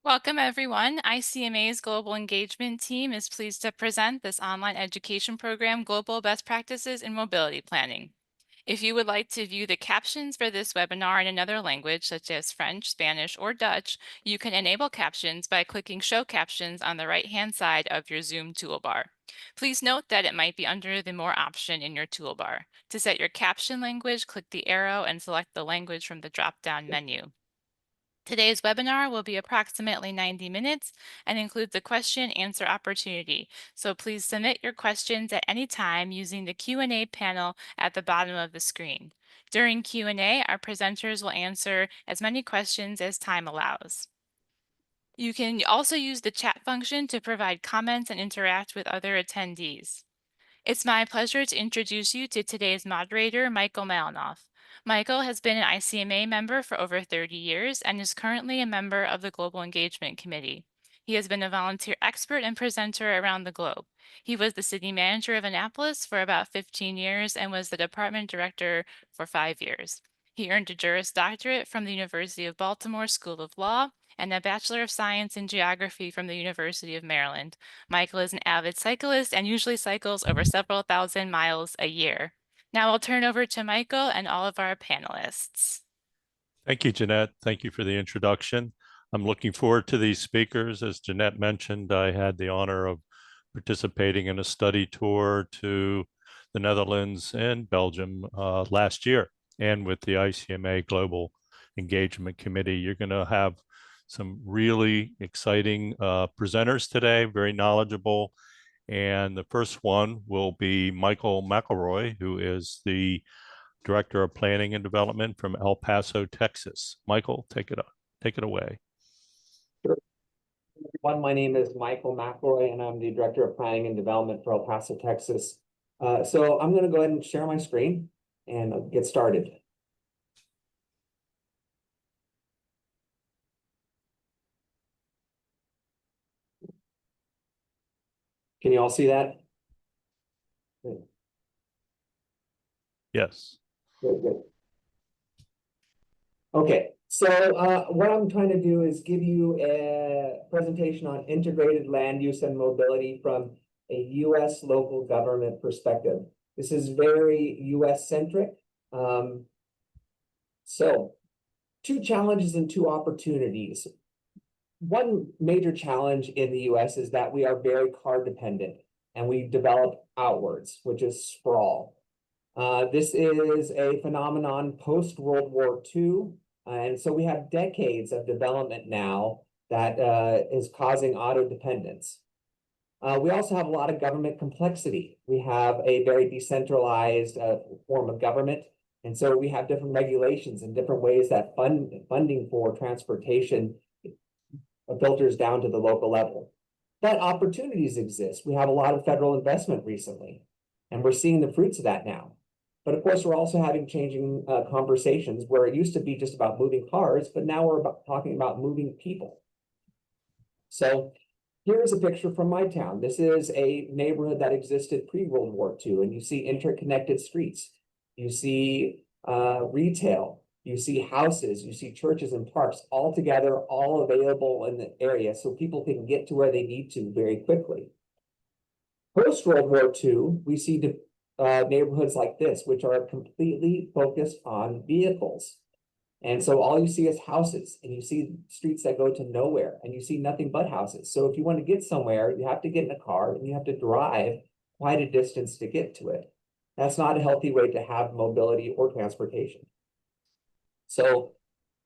Welcome, everyone. ICMA's Global Engagement Team is pleased to present this online education program, Global Best Practices in Mobility Planning. If you would like to view the captions for this webinar in another language, such as French, Spanish, or Dutch, you can enable captions by clicking Show Captions on the right-hand side of your Zoom toolbar. Please note that it might be under the More option in your toolbar. To set your caption language, click the arrow and select the language from the drop-down menu. Today's webinar will be approximately 90 minutes and includes a question answer opportunity. So please submit your questions at any time using the Q&A panel at the bottom of the screen. During Q&A, our presenters will answer as many questions as time allows. You can also use the chat function to provide comments and interact with other attendees. It's my pleasure to introduce you to today's moderator, Michael Mallinoff. Michael has been an ICMA member for over 30 years and is currently a member of the Global Engagement Committee. He has been a volunteer expert and presenter around the globe. He was the city manager of Annapolis for about 15 years and was the department director for 5 years. He earned a Juris Doctorate from the University of Baltimore School of Law and a Bachelor of Science in Geography from the University of Maryland. Michael is an avid cyclist and usually cycles over several thousand miles a year. Now I'll turn over to Michael and all of our panelists. Thank you, Jeanette. Thank you for the introduction. I'm looking forward to these speakers. As Jeanette mentioned, I had the honor of participating in a study tour to the Netherlands and Belgium last year, and with the ICMA Global Engagement Committee. You're going to have some really exciting presenters today, very knowledgeable. And the first one will be Michael McElroy, who is the Director of Planning and Development from El Paso, Texas. Michael, take it away. Sure. Everyone, my name is Michael McElroy, and I'm the Director of Planning and Development for El Paso, Texas. So I'm going to go ahead and share my screen and get started. Can you all see that? Yes. Good. Okay, so what I'm trying to do is give you a presentation on integrated land use and mobility from a U.S. local government perspective. This is very U.S. centric. So two challenges and two opportunities. One major challenge in the U.S. is that we are very car dependent and we develop outwards, which is sprawl. This is a phenomenon post-World War II. And so we have decades of development now that is causing auto dependence. We also have a lot of government complexity. We have a very decentralized form of government. And so we have different regulations and different ways that funding for transportation filters down to the local level. But opportunities exist. We have a lot of federal investment recently, and we're seeing the fruits of that now. But of course, we're also having changing conversations where it used to be just about moving cars, but now we're talking about moving people. So here is a picture from my town. This is a neighborhood that existed pre-World War II, and you see interconnected streets. You see retail, you see houses, you see churches and parks all together, all available in the area so people can get to where they need to very quickly. Post-World War II, we see neighborhoods like this, which are completely focused on vehicles. And so all you see is houses, and you see streets that go to nowhere, and you see nothing but houses. So if you want to get somewhere, you have to get in a car and you have to drive quite a distance to get to it. That's not a healthy way to have mobility or transportation. So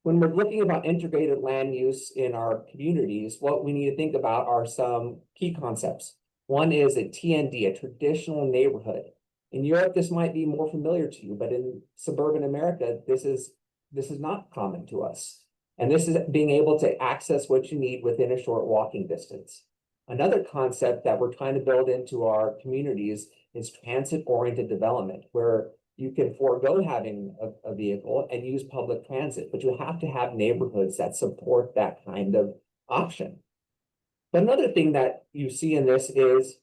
when we're looking about integrated land use in our communities, what we need to think about are some key concepts. One is a TND, a traditional neighborhood. In Europe, this might be more familiar to you, but in suburban America, this is not common to us. And this is being able to access what you need within a short walking distance. Another concept that we're trying to build into our communities is transit-oriented development, where you can forego having a vehicle and use public transit, but you have to have neighborhoods that support that kind of option. But another thing that you see in this is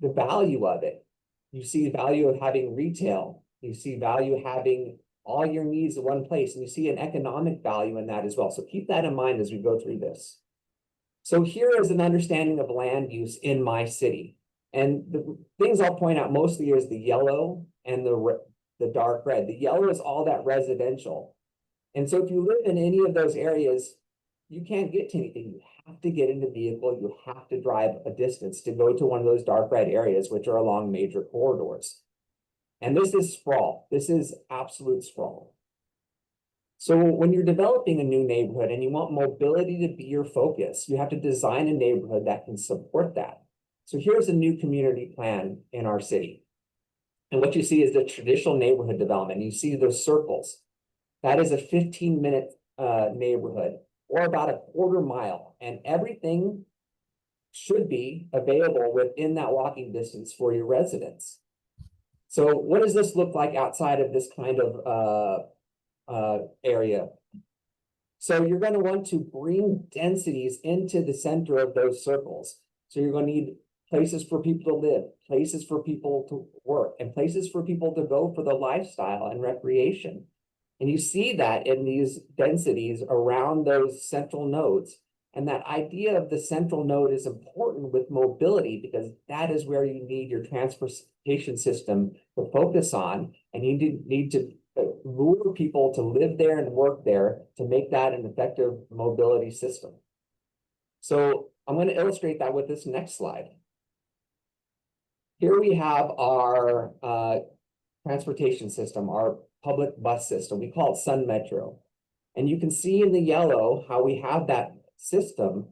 the value of it. You see value of having retail. You see value having all your needs in one place, and you see an economic value in that as well. So keep that in mind as we go through this. So here is an understanding of land use in my city. And the things I'll point out mostly is the yellow and the dark red. The yellow is all that residential. And so if you live in any of those areas, you can't get to anything. You have to get in a vehicle. You have to drive a distance to go to one of those dark red areas, which are along major corridors. And this is sprawl. This is absolute sprawl. So when you're developing a new neighborhood and you want mobility to be your focus, you have to design a neighborhood that can support that. So here's a new community plan in our city. And what you see is the traditional neighborhood development. You see those circles. That is a 15-minute neighborhood, or about a quarter mile. And everything should be available within that walking distance for your residents. So what does this look like outside of this kind of area? So you're going to want to bring densities into the center of those circles. So you're going to need places for people to live, places for people to work, and places for people to go for the lifestyle and recreation. And you see that in these densities around those central nodes. And that idea of the central node is important with mobility, because that is where you need your transportation system to focus on. And you need to lure people to live there and work there to make that an effective mobility system. So I'm going to illustrate that with this next slide. Here we have our transportation system, our public bus system. We call it Sun Metro. And you can see in the yellow how we have that system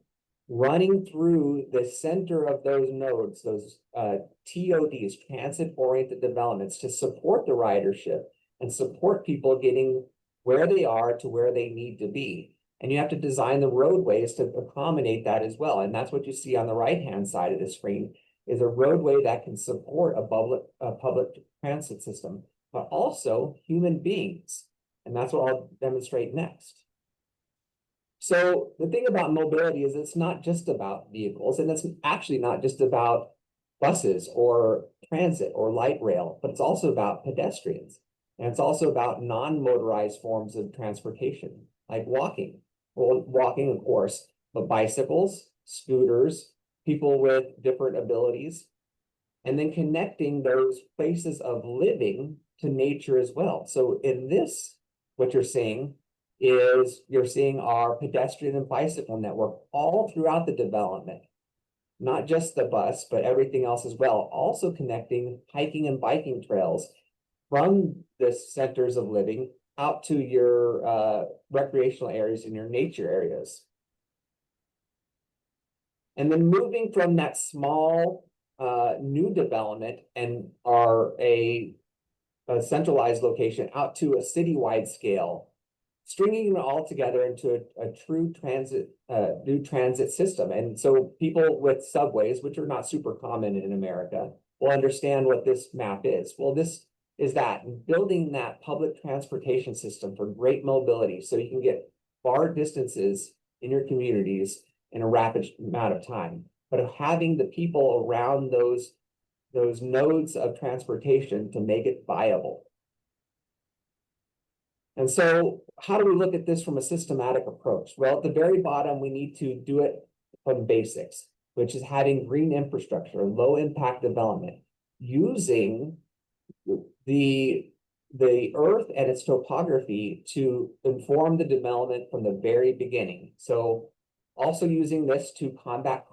running through the center of those nodes, those TODs, transit-oriented developments, to support the ridership and support people getting where they are to where they need to be. And you have to design the roadways to accommodate that as well. And that's what you see on the right-hand side of the screen, is a roadway that can support a public transit system, but also human beings. And that's what I'll demonstrate next. So the thing about mobility is it's not just about vehicles, and it's actually not just about buses or transit or light rail, but it's also about pedestrians. And it's also about non-motorized forms of transportation, like walking. Well, walking, of course, but bicycles, scooters, people with different abilities, and then connecting those places of living to nature as well. So in this, what you're seeing is you're seeing our pedestrian and bicycle network all throughout the development, not just the bus, but everything else as well. Also connecting hiking and biking trails from the centers of living out to your recreational areas and your nature areas. And then moving from that small new development and a centralized location out to a citywide scale, stringing them all together into a true new transit system. And so people with subways, which are not super common in America, will understand what this map is. Well, this is that, and building that public transportation system for great mobility so you can get far distances in your communities in a rapid amount of time, but having the people around those nodes of transportation to make it viable. And so how do we look at this from a systematic approach? Well, at the very bottom, we need to do it from basics, which is having green infrastructure, low impact development, using the earth and its topography to inform the development from the very beginning. So also using this to combat,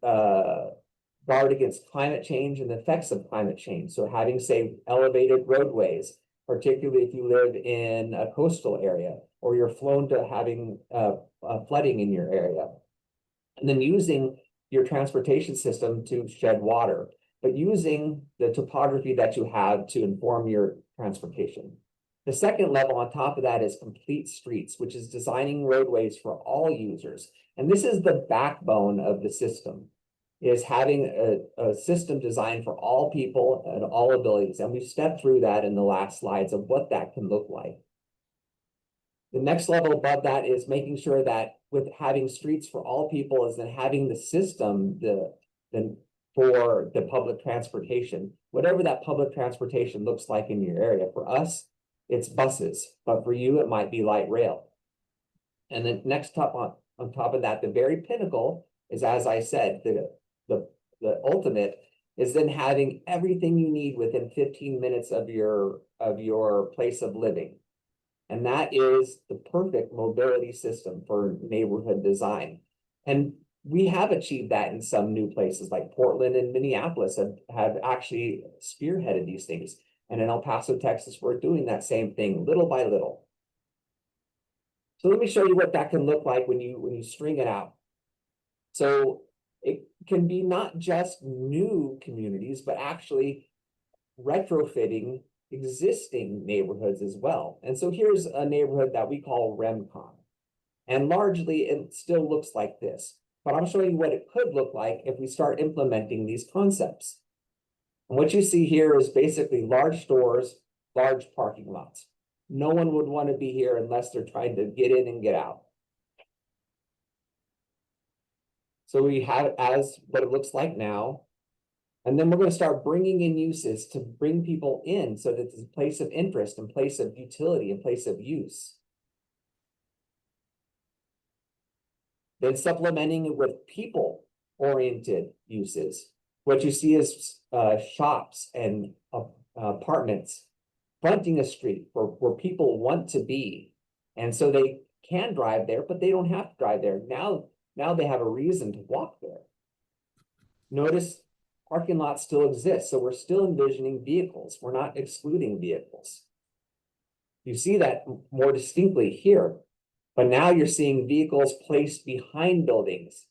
guard against climate change and the effects of climate change. So having, say, elevated roadways, particularly if you live in a coastal area or you're prone to having flooding in your area. And then using your transportation system to shed water, but using the topography that you have to inform your transportation. The second level on top of that is complete streets, which is designing roadways for all users. And this is the backbone of the system, is having a system designed for all people and all abilities. And we've stepped through that in the last slides of what that can look like. The next level above that is making sure that with having streets for all people is then having the system for the public transportation, whatever that public transportation looks like in your area. For us, it's buses, but for you, it might be light rail. And then next up On top of that, the very pinnacle is, as I said, the ultimate is then having everything you need within 15 minutes of your place of living. And that is the perfect mobility system for neighborhood design. And we have achieved that in some new places, like Portland and Minneapolis have actually spearheaded these things. And in El Paso, Texas, we're doing that same thing little by little. So let me show you what that can look like when you string it out. So it can be not just new communities, but actually retrofitting existing neighborhoods as well. And so here's a neighborhood that we call REMCON. And largely it still looks like this, but I'm showing you what it could look like if we start implementing these concepts. And what you see here is basically large stores, large parking lots. No one would want to be here unless they're trying to get in and get out. So we have it as what it looks like now. And then we're going to start bringing in uses to bring people in so that it's a place of interest and place of utility and place of use. Then supplementing it with people-oriented uses. What you see is shops and apartments fronting a street where people want to be. And so they can drive there, but they don't have to drive there. Now they have a reason to walk there. Notice parking lots still exist, so we're still envisioning vehicles. We're not excluding vehicles. You see that more distinctly here, but now you're seeing vehicles placed behind buildings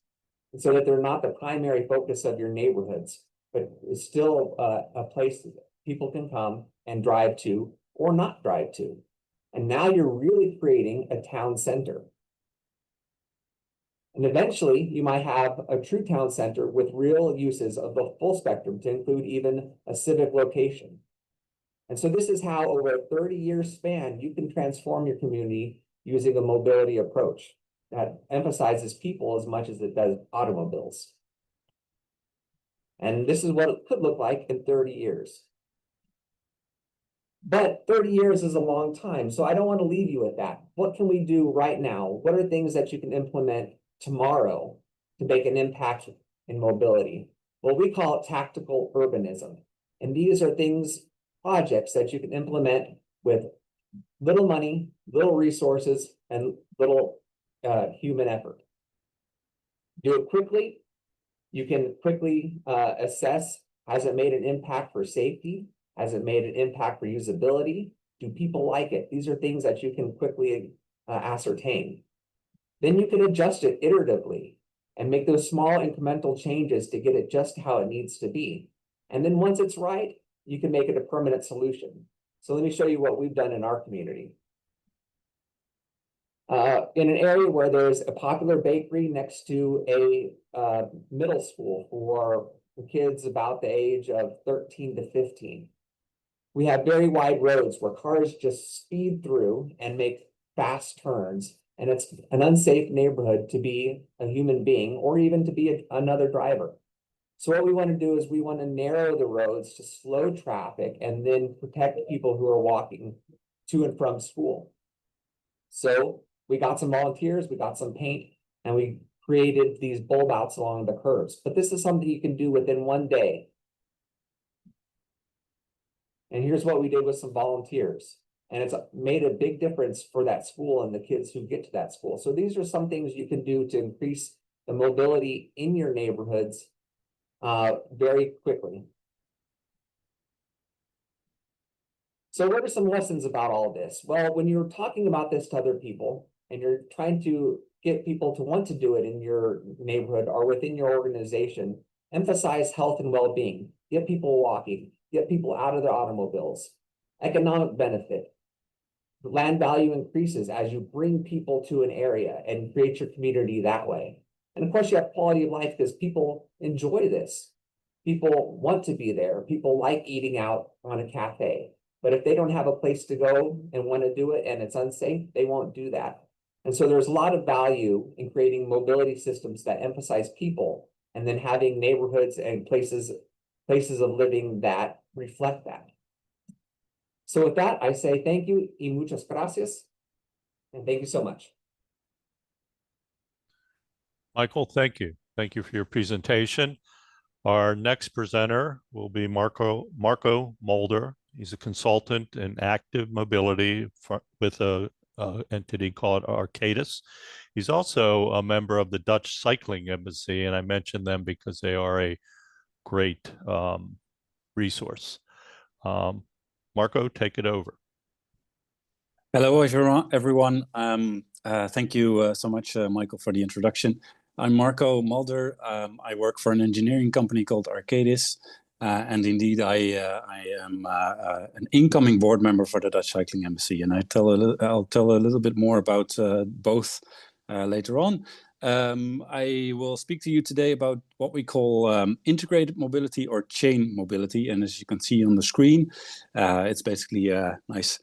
so that they're not the primary focus of your neighborhoods, but it's still a place that people can come and drive to or not drive to. And now you're really creating a town center. And eventually you might have a true town center with real uses of the full spectrum to include even a civic location. And so this is how over a 30-year span, you can transform your community using a mobility approach that emphasizes people as much as it does automobiles. And this is what it could look like in 30 years. But 30 years is a long time, so I don't want to leave you with that. What can we do right now? What are things that you can implement tomorrow to make an impact in mobility? Well, we call it tactical urbanism. And these are things, projects that you can implement with little money, little resources, and little human effort. Do it quickly. You can quickly assess, has it made an impact for safety? Has it made an impact for usability? Do people like it? These are things that you can quickly ascertain. Then you can adjust it iteratively and make those small incremental changes to get it just how it needs to be. And then once it's right, you can make it a permanent solution. So let me show you what we've done in our community. In an area where there's a popular bakery next to a middle school for kids about the age of 13 to 15. We have very wide roads where cars just speed through and make fast turns. And it's an unsafe neighborhood to be a human being or even to be another driver. So what we want to do is we want to narrow the roads to slow traffic and then protect people who are walking to and from school. So we got some volunteers, we got some paint, and we created these bulb outs along the curves. But this is something you can do within one day. And here's what we did with some volunteers. And it's made a big difference for that school and the kids who get to that school. So these are some things you can do to increase the mobility in your neighborhoods very quickly. So what are some lessons about all this? Well, when you're talking about this to other people and you're trying to get people to want to do it in your neighborhood or within your organization, emphasize health and well-being, get people walking, get people out of their automobiles, economic benefit. The land value increases as you bring people to an area and create your community that way. And of course, you have quality of life because people enjoy this. People want to be there. People like eating out on a cafe. But if they don't have a place to go and want to do it and it's unsafe, they won't do that. And so there's a lot of value in creating mobility systems that emphasize people and then having neighborhoods and places of living that reflect that. So with that, I say thank you y muchas gracias. And thank you so much. Michael, thank you. Thank you for your presentation. Our next presenter will be Marco Mulder. He's a consultant in active mobility with a entity called Arcadis. He's also a member of the Dutch Cycling Embassy, and I mention them because they are a great resource. Marco, take it over. Hello, everyone. Thank you so much, Michael, for the introduction. I'm Marco Mulder. I work for an engineering company called Arcadis. And indeed, I am an incoming board member for the Dutch Cycling Embassy. And I'll tell a little bit more about both later on. I will speak to you today about what we call integrated mobility or chain mobility. And as you can see on the screen, it's basically a nice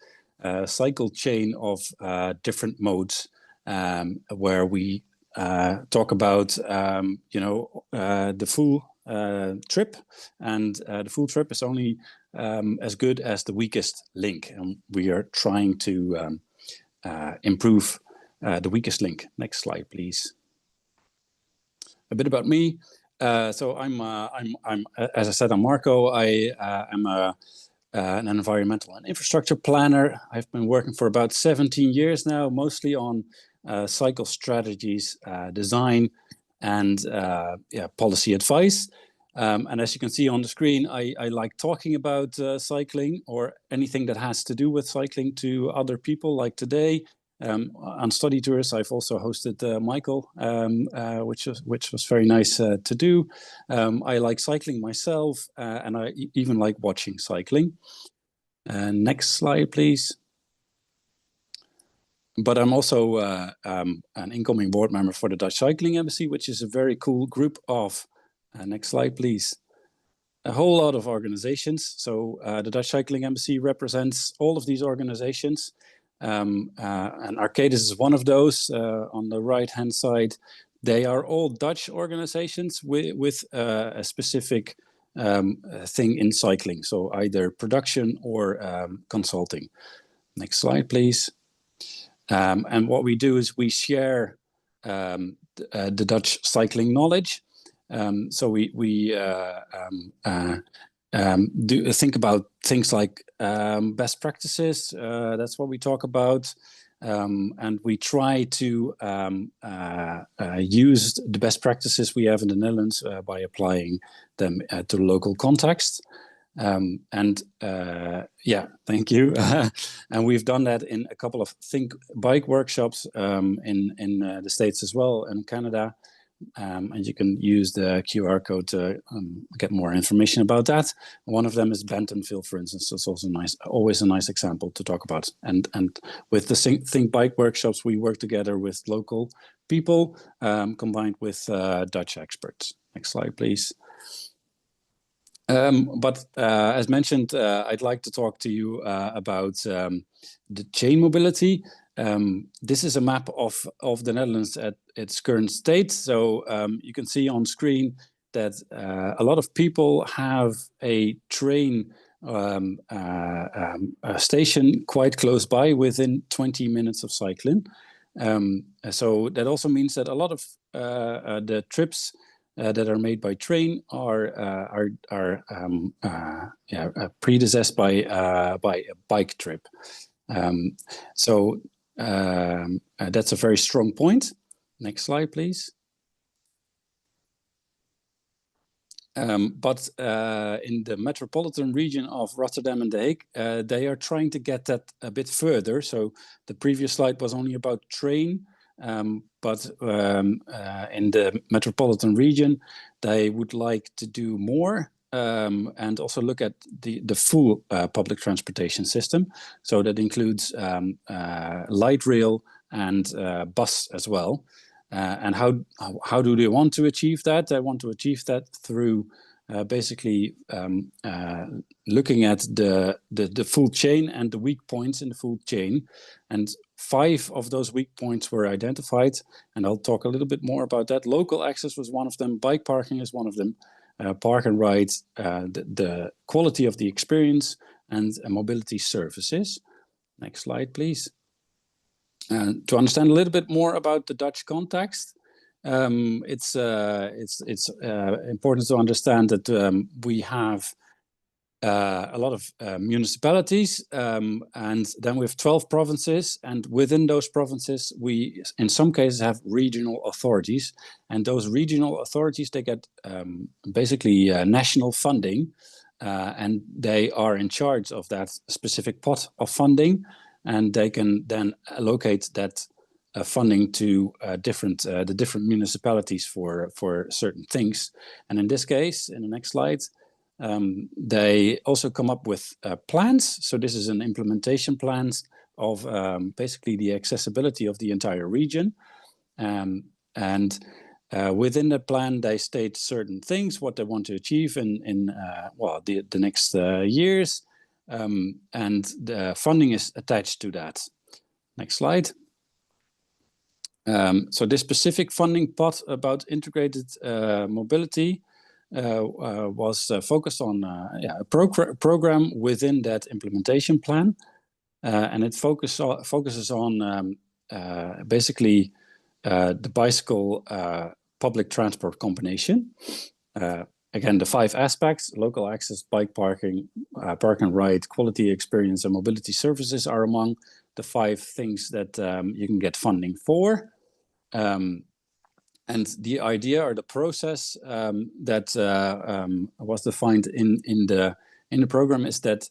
cycle chain of different modes where we talk about, the full trip, and the full trip is only as good as the weakest link. And we are trying to improve the weakest link. Next slide, please. A bit about me. So I'm as I said, I'm Marco. I am an environmental and infrastructure planner. I've been working for about 17 years now, mostly on cycle strategies, design, and policy advice. And as you can see on the screen, I like talking about cycling or anything that has to do with cycling to other people, like today. On study tours, I've also hosted Michael, which was very nice to do. I like cycling myself, and I even like watching cycling. Next slide, please. But I'm also an incoming board member for the Dutch Cycling Embassy, which is a very cool group of, next slide, please, a whole lot of organizations. So the Dutch Cycling Embassy represents all of these organizations. And Arcadis is one of those. On the right-hand side, they are all Dutch organizations with a specific thing in cycling, so either production or consulting. Next slide, please. And what we do is we share the Dutch cycling knowledge. So we do think about things like best practices. That's what we talk about. And we try to use the best practices we have in the Netherlands by applying them to the local context. Thank you. And we've done that in a couple of Think Bike workshops in the States as well, and Canada. And you can use the QR code to get more information about that. One of them is Bentonville, for instance. So it's also nice, always a nice example to talk about. And with the Think Bike workshops, we work together with local people combined with Dutch experts. Next slide, please. As mentioned, I'd like to talk to you about the chain mobility. This is a map of the Netherlands at its current state. So you can see on screen that a lot of people have a train station quite close by, within 20 minutes of cycling. So that also means that a lot of the trips that are made by train are predecessed by a bike trip. That's a very strong point. Next slide, please. But in the metropolitan region of Rotterdam and The Hague, they are trying to get that a bit further. So the previous slide was only about train, but in the metropolitan region, they would like to do more. And also look at the full public transportation system. So that includes light rail and bus as well. And how do they want to achieve that? They want to achieve that through basically looking at the full chain and the weak points in the full chain. And 5 of those weak points were identified. And I'll talk a little bit more about that. Local access was one of them. Bike parking is one of them. Park and ride, the quality of the experience, and mobility services. Next slide, please. To understand a little bit more about the Dutch context, it's important to understand that we have a lot of municipalities, and then we have 12 provinces, and within those provinces we in some cases have regional authorities, and those regional authorities, they get basically national funding, and they are in charge of that specific pot of funding, and they can then allocate that funding to the different municipalities for certain things. And in this case, in the next slide, they also come up with plans. So this is an implementation plan of basically the accessibility of the entire region. And within the plan, they state certain things, what they want to achieve in well, the next years. And the funding is attached to that. Next slide. So this specific funding pot about integrated mobility was focused on a program within that implementation plan, and it focuses on basically the bicycle public transport combination. Again, the 5 aspects: local access, bike parking, park and ride, quality experience, and mobility services are among the 5 things that you can get funding for. And the idea or the process that was defined in the program is that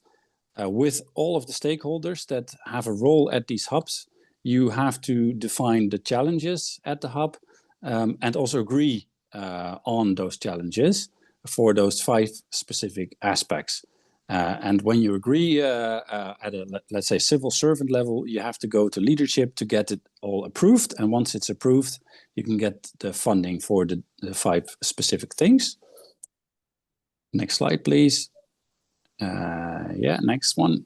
with all of the stakeholders that have a role at these hubs, you have to define the challenges at the hub and also agree on those challenges for those 5 specific aspects. And when you agree at a, let's say, civil servant level, you have to go to leadership to get it all approved. And once it's approved, you can get the funding for the 5 specific things. Next slide, please. Yeah, next one.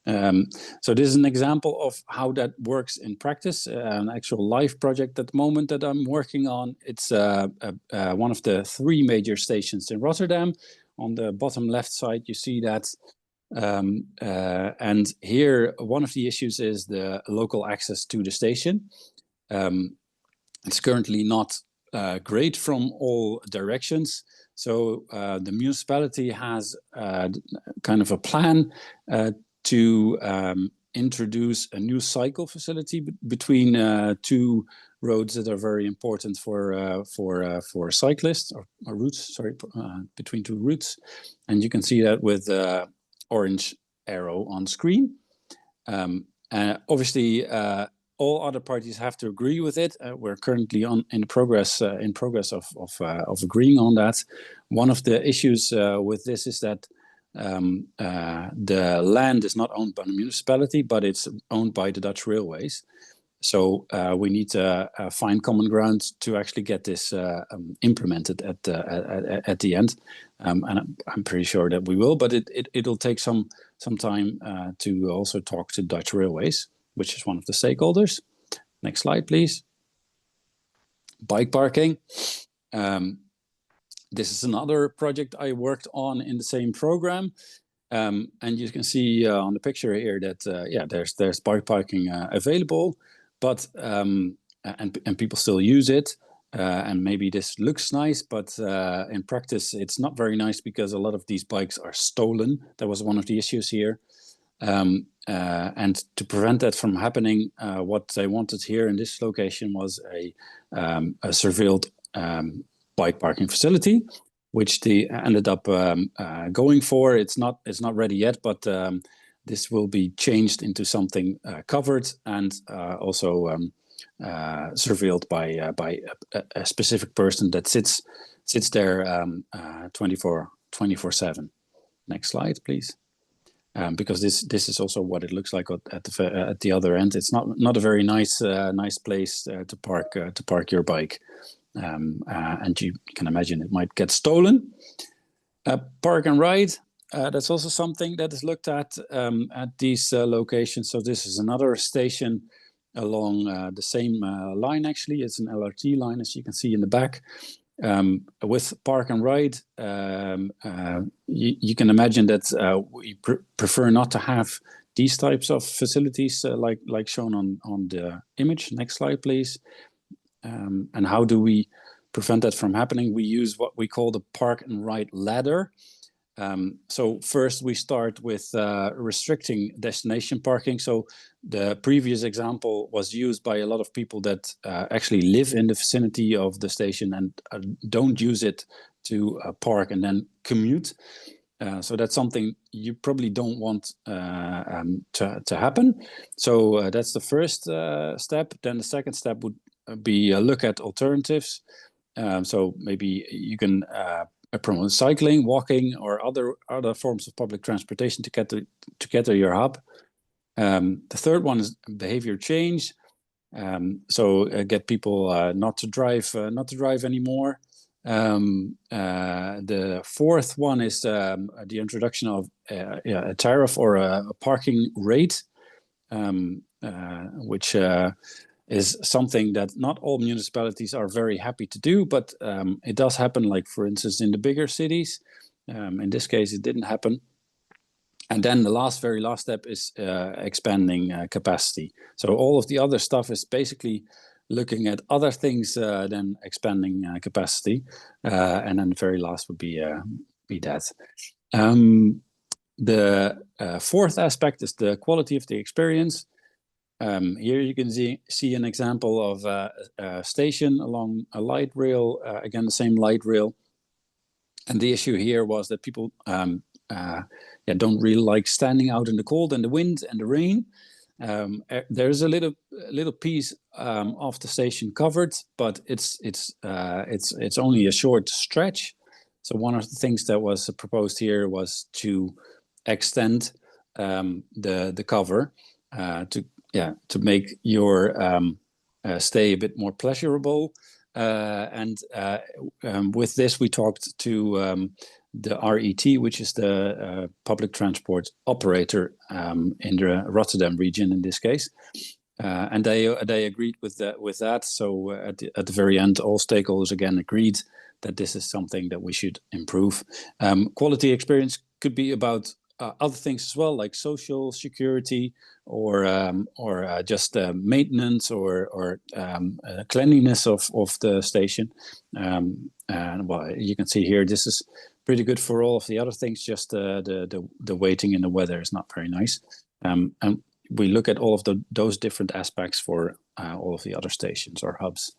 So this is an example of how that works in practice. An actual live project at the moment that I'm working on. It's one of the 3 major stations in Rotterdam. On the bottom left side, you see that. And here, one of the issues is the local access to the station. It's currently not great from all directions. So the municipality has kind of a plan to introduce a new cycle facility between 2 roads that are very important for cyclists, or routes, sorry, between 2 routes. And you can see that with the orange arrow on screen. Obviously, all other parties have to agree with it. We're currently in progress of agreeing on that. One of the issues with this is that the land is not owned by the municipality, but it's owned by the Dutch Railways. So we need to find common ground to actually get this implemented at the end, and I'm pretty sure that we will. But it'll take some time to also talk to Dutch Railways, which is one of the stakeholders. Next slide, please. Bike parking. This is another project I worked on in the same program. And you can see on the picture here that yeah, there's bike parking available, but and people still use it. And maybe this looks nice, but in practice it's not very nice because a lot of these bikes are stolen. That was one of the issues here. And to prevent that from happening, what they wanted here in this location was a surveilled bike parking facility, which they ended up going for. It's not ready yet, but this will be changed into something covered and also surveilled by a specific person that sits there 24/7. Next slide, please. Because this is also what it looks like at the other end. It's not a very nice place to park your bike. And you can imagine it might get stolen. Park and ride, that's also something that is looked at these locations. So this is another station along the same line, actually. It's an LRT line, as you can see in the back. With park and ride, you can imagine that we prefer not to have these types of facilities like shown on the image. Next slide, please. And how do we prevent that from happening? We use what we call the park and ride ladder. So first we start with restricting destination parking. So the previous example was used by a lot of people that actually live in the vicinity of the station and don't use it to park and then commute. So that's something you probably don't want to happen. So that's the first step. Then the second step would be look at alternatives. So maybe you can promote cycling, walking, or other forms of public transportation to get to your hub. The third one is behavior change. So get people not to drive anymore. The fourth one is the introduction of a tariff or a parking rate, which is something that not all municipalities are very happy to do, but it does happen, like for instance in the bigger cities. In this case it didn't happen. And then the very last step is expanding capacity. So all of the other stuff is basically looking at other things than expanding capacity. And then the very last would be that. The fourth aspect is the quality of the experience. Here you can see an example of a station along a light rail, again, the same light rail. And the issue here was that people don't really like standing out in the cold and the wind and the rain. There's a little piece of the station covered, but it's only a short stretch. So one of the things that was proposed here was to extend the cover to make your stay a bit more pleasurable. And with this, we talked to the RET, which is the public transport operator in the Rotterdam region in this case. And they agreed with that. So at the very end, all stakeholders again agreed that this is something that we should improve. Quality experience could be about other things as well, like social security or just maintenance or cleanliness of the station. And well, you can see here, this is pretty good for all of the other things. Just the waiting in the weather is not very nice. And we look at all of those different aspects for all of the other stations or hubs.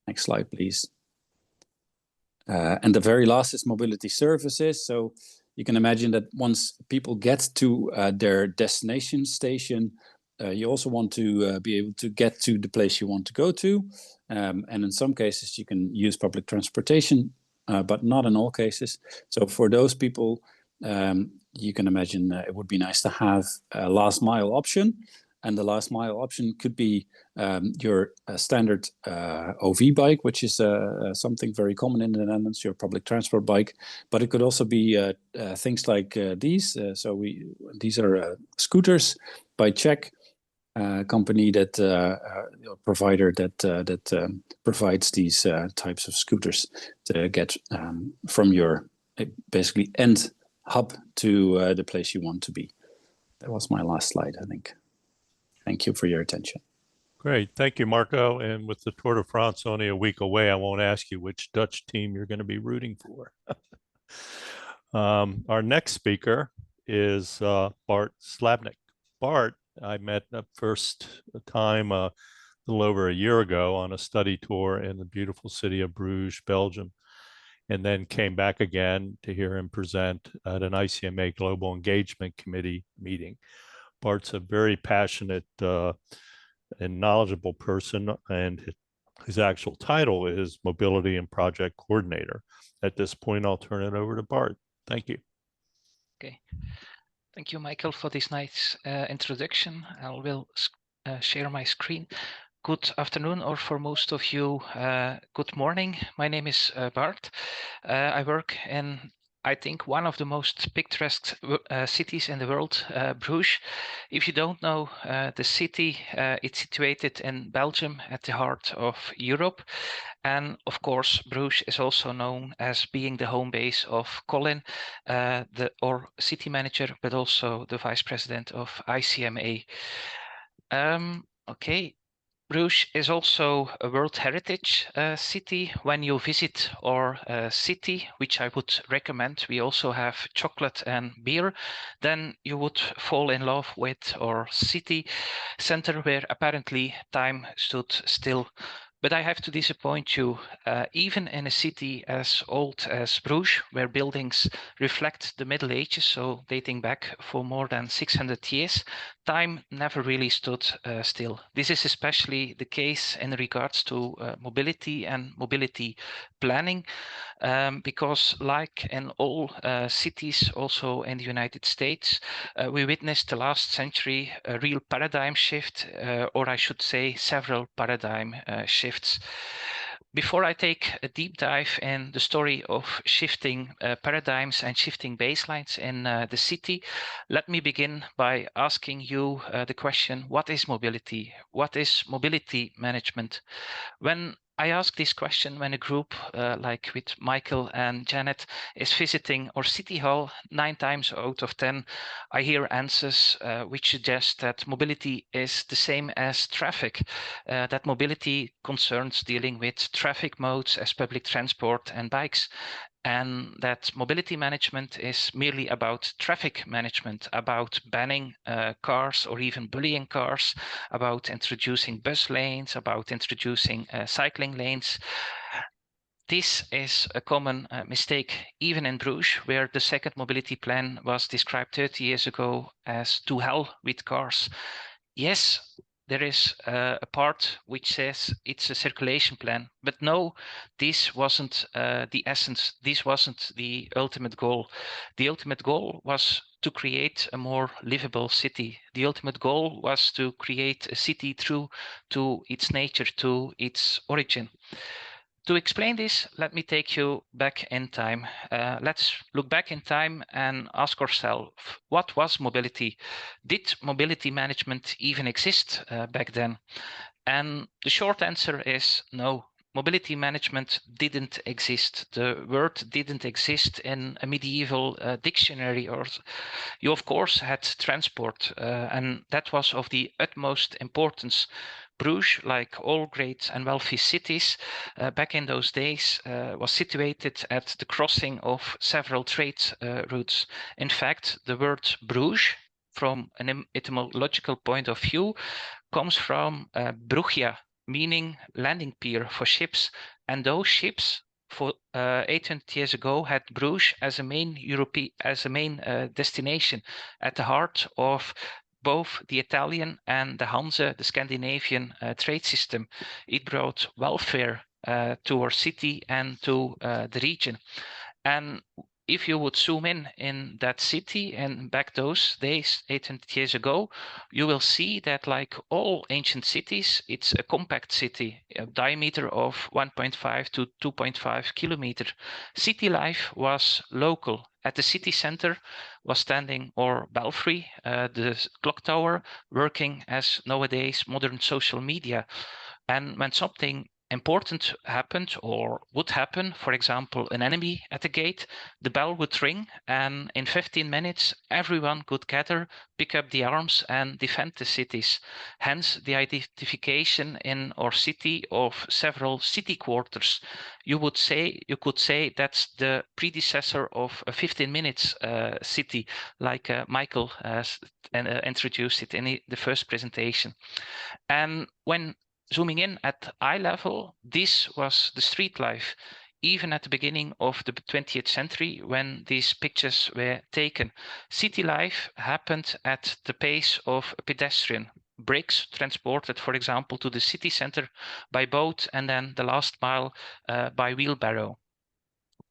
Next slide, please. And the very last is mobility services. So you can imagine that once people get to their destination station, you also want to be able to get to the place you want to go to. And in some cases, you can use public transportation, but not in all cases. So for those people, you can imagine it would be nice to have a last mile option. And the last mile option could be your standard OV bike, which is something very common in the Netherlands, your public transport bike. But it could also be things like these. These are scooters by Czech company provider that provides these types of scooters to get from your basically end hub to the place you want to be. That was my last slide, I think. Thank you for your attention. Great. Thank you, Marco. And with the Tour de France only a week away, I won't ask you which Dutch team you're going to be rooting for. Our next speaker is Bart Slabbinck. Bart, I met the first time a little over a year ago on a study tour in the beautiful city of Bruges, Belgium, and then came back again to hear him present at an ICMA Global Engagement Committee meeting. Bart's a very passionate and knowledgeable person, and his actual title is Mobility and Project Coordinator. At this point, I'll turn it over to Bart. Thank you. Okay. Thank you, Michael, for this nice introduction. I will share my screen. Good afternoon, or for most of you, good morning. My name is Bart. I work in, I think, one of the most picturesque cities in the world, Bruges. If you don't know the city, it's situated in Belgium at the heart of Europe. And of course, Bruges is also known as being the home base of Colin, our city manager, but also the vice president of ICMA. Okay. Bruges is also a World Heritage city. When you visit our city, which I would recommend, we also have chocolate and beer, then you would fall in love with our city center where apparently time stood still. But I have to disappoint you, even in a city as old as Bruges, where buildings reflect the Middle Ages, so dating back for more than 600 years, time never really stood still. This is especially the case in regards to mobility and mobility planning, because like in all cities, also in the United States, we witnessed the last century a real paradigm shift, or I should say several paradigm shifts. Before I take a deep dive in the story of shifting paradigms and shifting baselines in the city, let me begin by asking you the question, what is mobility? What is mobility management? When I ask this question when a group like with Michael and Janet is visiting our city hall, 9 times out of 10, I hear answers which suggest that mobility is the same as traffic, that mobility concerns dealing with traffic modes as public transport and bikes, and that mobility management is merely about traffic management, about banning cars or even bullying cars, about introducing bus lanes, about introducing cycling lanes. This is a common mistake, even in Bruges, where the second mobility plan was described 30 years ago as to hell with cars. Yes, there is a part which says it's a circulation plan, but no, this wasn't the essence. This wasn't the ultimate goal. The ultimate goal was to create a more livable city. The ultimate goal was to create a city true to its nature, to its origin. To explain this, let me take you back in time. Let's look back in time and ask ourselves, what was mobility? Did mobility management even exist back then? And the short answer is no. Mobility management didn't exist. The word didn't exist in a medieval dictionary. Or you, of course, had transport, and that was of the utmost importance. Bruges, like all great and wealthy cities back in those days, was situated at the crossing of several trade routes. In fact, the word Bruges, from an etymological point of view, comes from Brugia, meaning landing pier for ships. And those ships, for 800 years ago, had Bruges as a main destination, at the heart of both the Italian and the Hanse, the Scandinavian trade system. It brought welfare to our city and to the region. And if you would zoom in that city and back those days, 800 years ago, you will see that, like all ancient cities, it's a compact city, a diameter of 1.5 to 2.5 kilometer. City life was local. At the city center was standing our belfry, the clock tower, working as nowadays modern social media. And when something important happened or would happen, for example, an enemy at the gate, the bell would ring, and in 15 minutes, everyone could gather, pick up the arms, and defend the cities. Hence, the identification in our city of several city quarters. You could say that's the predecessor of a 15 minutes city, like Michael introduced it in the first presentation. And when zooming in at eye level, this was the street life, even at the beginning of the 20th century when these pictures were taken. City life happened at the pace of a pedestrian. Bricks transported, for example, to the city center by boat, and then the last mile by wheelbarrow.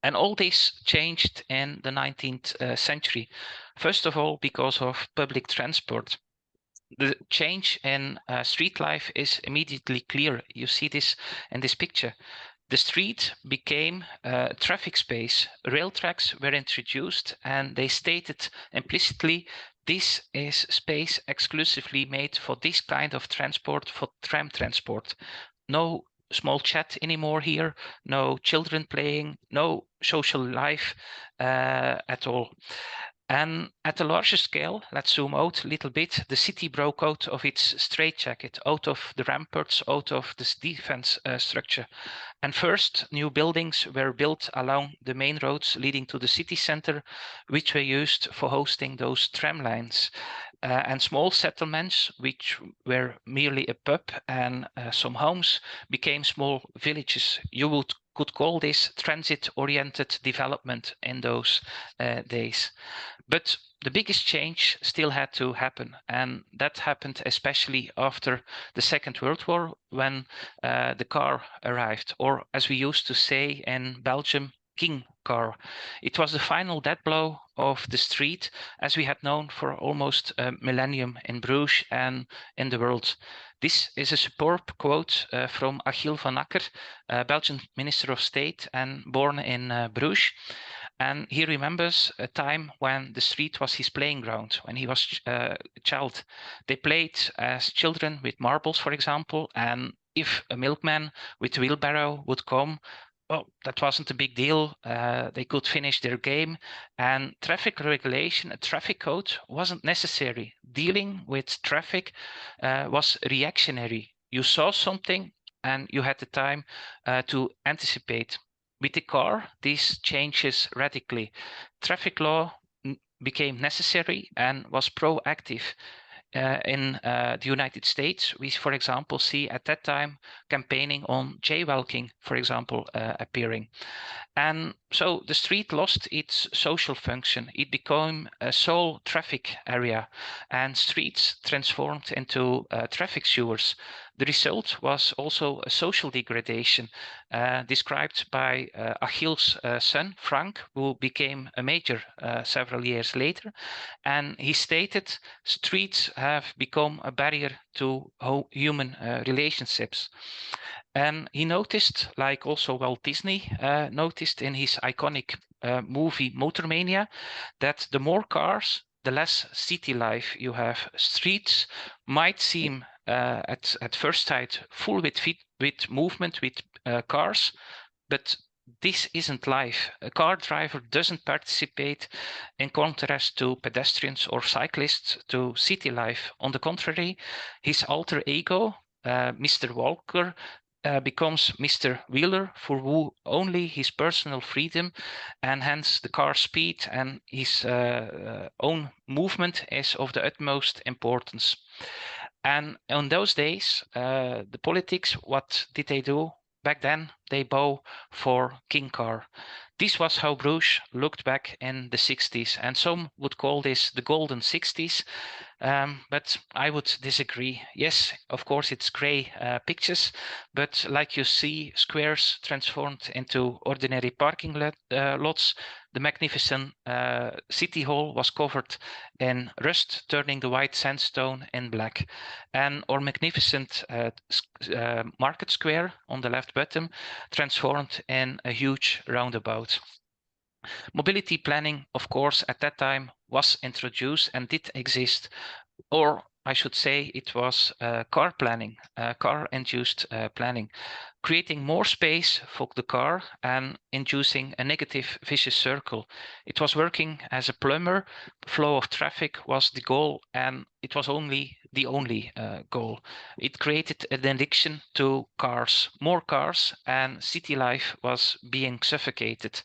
And all this changed in the 19th century. First of all, because of public transport. The change in street life is immediately clear. You see this in this picture. The street became a traffic space. Rail tracks were introduced, and they stated implicitly, this is space exclusively made for this kind of transport, for tram transport. No small chat anymore here, no children playing, no social life at all. And at a larger scale, let's zoom out a little bit, the city broke out of its straitjacket, out of the ramparts, out of this defense structure. And first, new buildings were built along the main roads leading to the city center, which were used for hosting those tram lines. And small settlements, which were merely a pub and some homes, became small villages. You could call this transit-oriented development in those days. But the biggest change still had to happen, and that happened especially after the Second World War, when the car arrived, or as we used to say in Belgium, King car. It was the final death blow of the street as we had known for almost a millennium in Bruges and in the world. This is a superb quote from Achille van Acker, Belgian Minister of State and born in Bruges. And he remembers a time when the street was his playing ground, when he was a child. They played as children with marbles, for example, and if a milkman with a wheelbarrow would come, well, that wasn't a big deal. They could finish their game, and traffic regulation, a traffic code, wasn't necessary. Dealing with traffic was reactionary. You saw something and you had the time to anticipate. With the car, this changes radically. Traffic law became necessary and was proactive. In the United States, we, for example, see at that time campaigning on jaywalking, for example, appearing. And so the street lost its social function. It became a sole traffic area, and streets transformed into traffic sewers. The result was also a social degradation, described by Achille's son, Frank, who became a major several years later. And he stated, streets have become a barrier to human relationships. And he noticed, like also Walt Disney noticed in his iconic movie Motormania, that the more cars, the less city life you have. Streets might seem at first sight full with movement, with cars, but this isn't life. A car driver doesn't participate in contrast to pedestrians or cyclists to city life. On the contrary, his alter ego, Mr. Walker, becomes Mr. Wheeler, for who only his personal freedom and hence the car speed and his own movement is of the utmost importance. And on those days, the politics, what did they do? Back then, they bow for King Car. This was how Bruges looked back in the 60s, and some would call this the golden 60s, but I would disagree. Yes, of course, it's grey pictures, but like you see, squares transformed into ordinary parking lots. The magnificent city hall was covered in rust, turning the white sandstone in black. And our magnificent market square on the left bottom transformed in a huge roundabout. Mobility planning, of course, at that time was introduced and did exist, or I should say it was car planning, car-induced planning, creating more space for the car and inducing a negative vicious circle. It was working as a plumber. Flow of traffic was the goal, and it was only the only goal. It created an addiction to cars, more cars, and city life was being suffocated.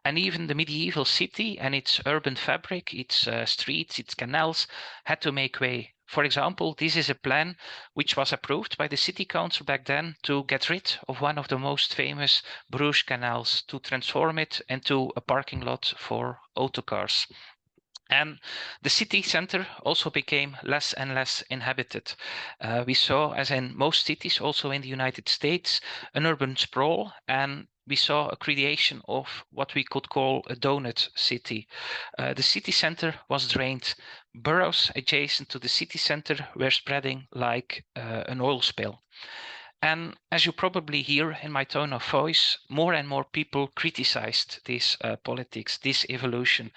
And even the medieval city and its urban fabric, its streets, its canals, had to make way. For example, this is a plan which was approved by the city council back then to get rid of one of the most famous Bruges canals, to transform it into a parking lot for autocars. And the city center also became less and less inhabited. We saw, as in most cities, also in the United States, an urban sprawl, and we saw a creation of what we could call a donut city. The city center was drained. Boroughs adjacent to the city center were spreading like an oil spill. And as you probably hear in my tone of voice, more and more people criticized this politics, this evolution.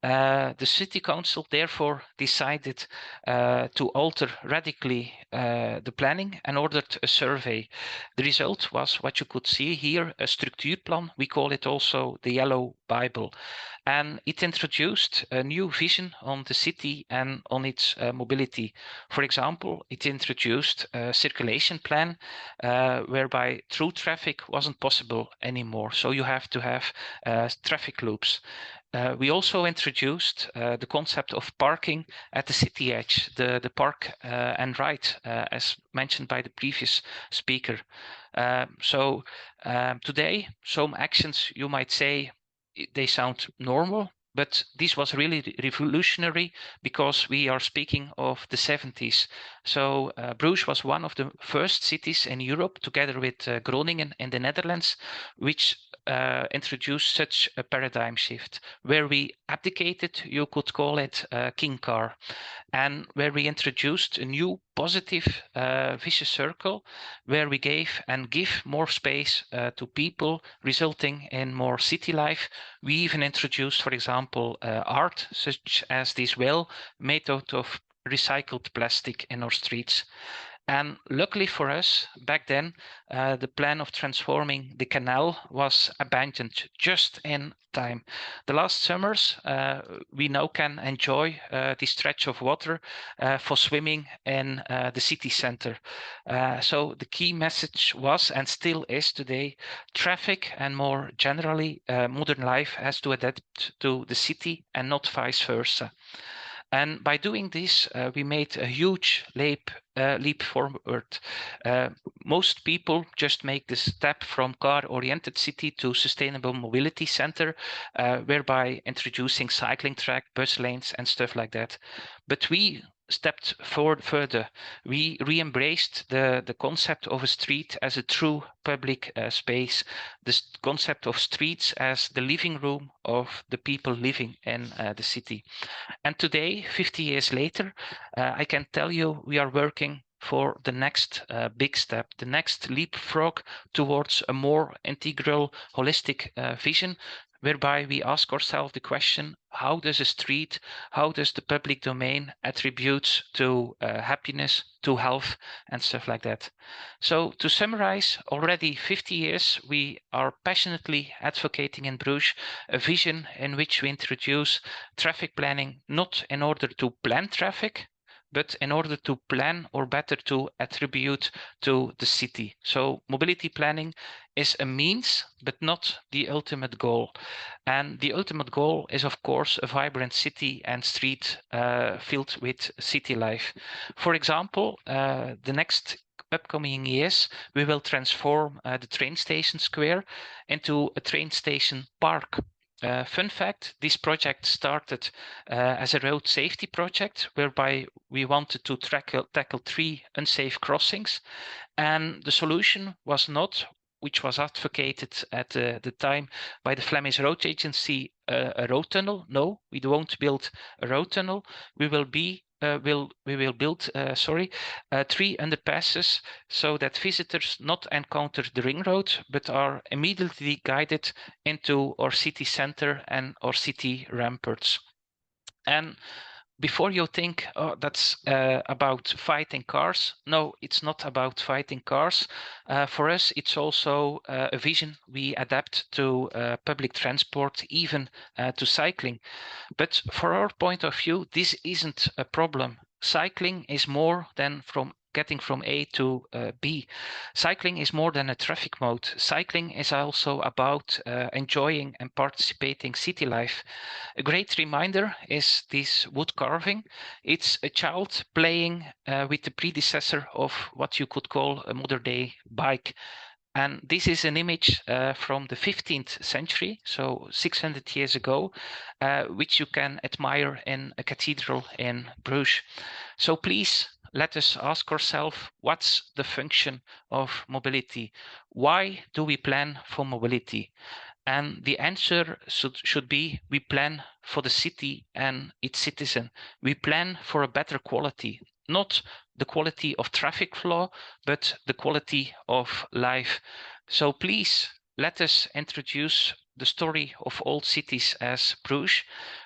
The city council therefore decided to alter radically the planning and ordered a survey. The result was what you could see here, a structuurplan. We call it also the Yellow Bible. And it introduced a new vision on the city and on its mobility. For example, it introduced a circulation plan whereby through traffic wasn't possible anymore. So you have to have traffic loops. We also introduced the concept of parking at the city edge, the park and ride, as mentioned by the previous speaker. Today, some actions you might say they sound normal, but this was really revolutionary because we are speaking of the 70s. So Bruges was one of the first cities in Europe, together with Groningen in the Netherlands, which introduced such a paradigm shift, where we abdicated, you could call it, king car, and where we introduced a new positive vicious circle, where we gave and give more space to people, resulting in more city life. We even introduced, for example, art, such as this well made out of recycled plastic in our streets. And luckily for us, back then, the plan of transforming the canal was abandoned just in time. The last summers, we now can enjoy this stretch of water for swimming in the city center. So the key message was, and still is today, traffic and more generally modern life has to adapt to the city and not vice versa. And by doing this, we made a huge leap forward. Most people just make the step from car-oriented city to sustainable mobility center, whereby introducing cycling track, bus lanes, and stuff like that. But we stepped forward further. We re-embraced the concept of a street as a true public space, the concept of streets as the living room of the people living in the city. And today, 50 years later, I can tell you we are working for the next big step, the next leapfrog towards a more integral, holistic vision, whereby we ask ourselves the question, how does a street, how does the public domain attribute to happiness, to health, and stuff like that. So to summarize, already 50 years, we are passionately advocating in Bruges a vision in which we introduce traffic planning, not in order to plan traffic, but in order to plan, or better to attribute to the city. So mobility planning is a means, but not the ultimate goal. And the ultimate goal is, of course, a vibrant city and street filled with city life. For example, the next upcoming years, we will transform the train station square into a train station park. Fun fact, this project started as a road safety project, whereby we wanted to tackle 3 unsafe crossings. And the solution was not, which was advocated at the time by the Flemish Road Agency, a road tunnel. No, we won't build a road tunnel. We will build 3 underpasses, so that visitors not encounter the ring road, but are immediately guided into our city center and our city ramparts. And before you think, oh, that's about fighting cars. No, it's not about fighting cars. For us, it's also a vision we adapt to public transport, even to cycling. But for our point of view, this isn't a problem. Cycling is more than getting from A to B. Cycling is more than a traffic mode. Cycling is also about enjoying and participating city life. A great reminder is this wood carving. It's a child playing with the predecessor of what you could call a modern day bike. And this is an image from the 15th century, so 600 years ago, which you can admire in a cathedral in Bruges. So please, let us ask ourselves, what's the function of mobility? Why do we plan for mobility? And the answer should be, we plan for the city and its citizen. We plan for a better quality, not the quality of traffic flow, but the quality of life. So please, let us introduce the story of old cities as Bruges,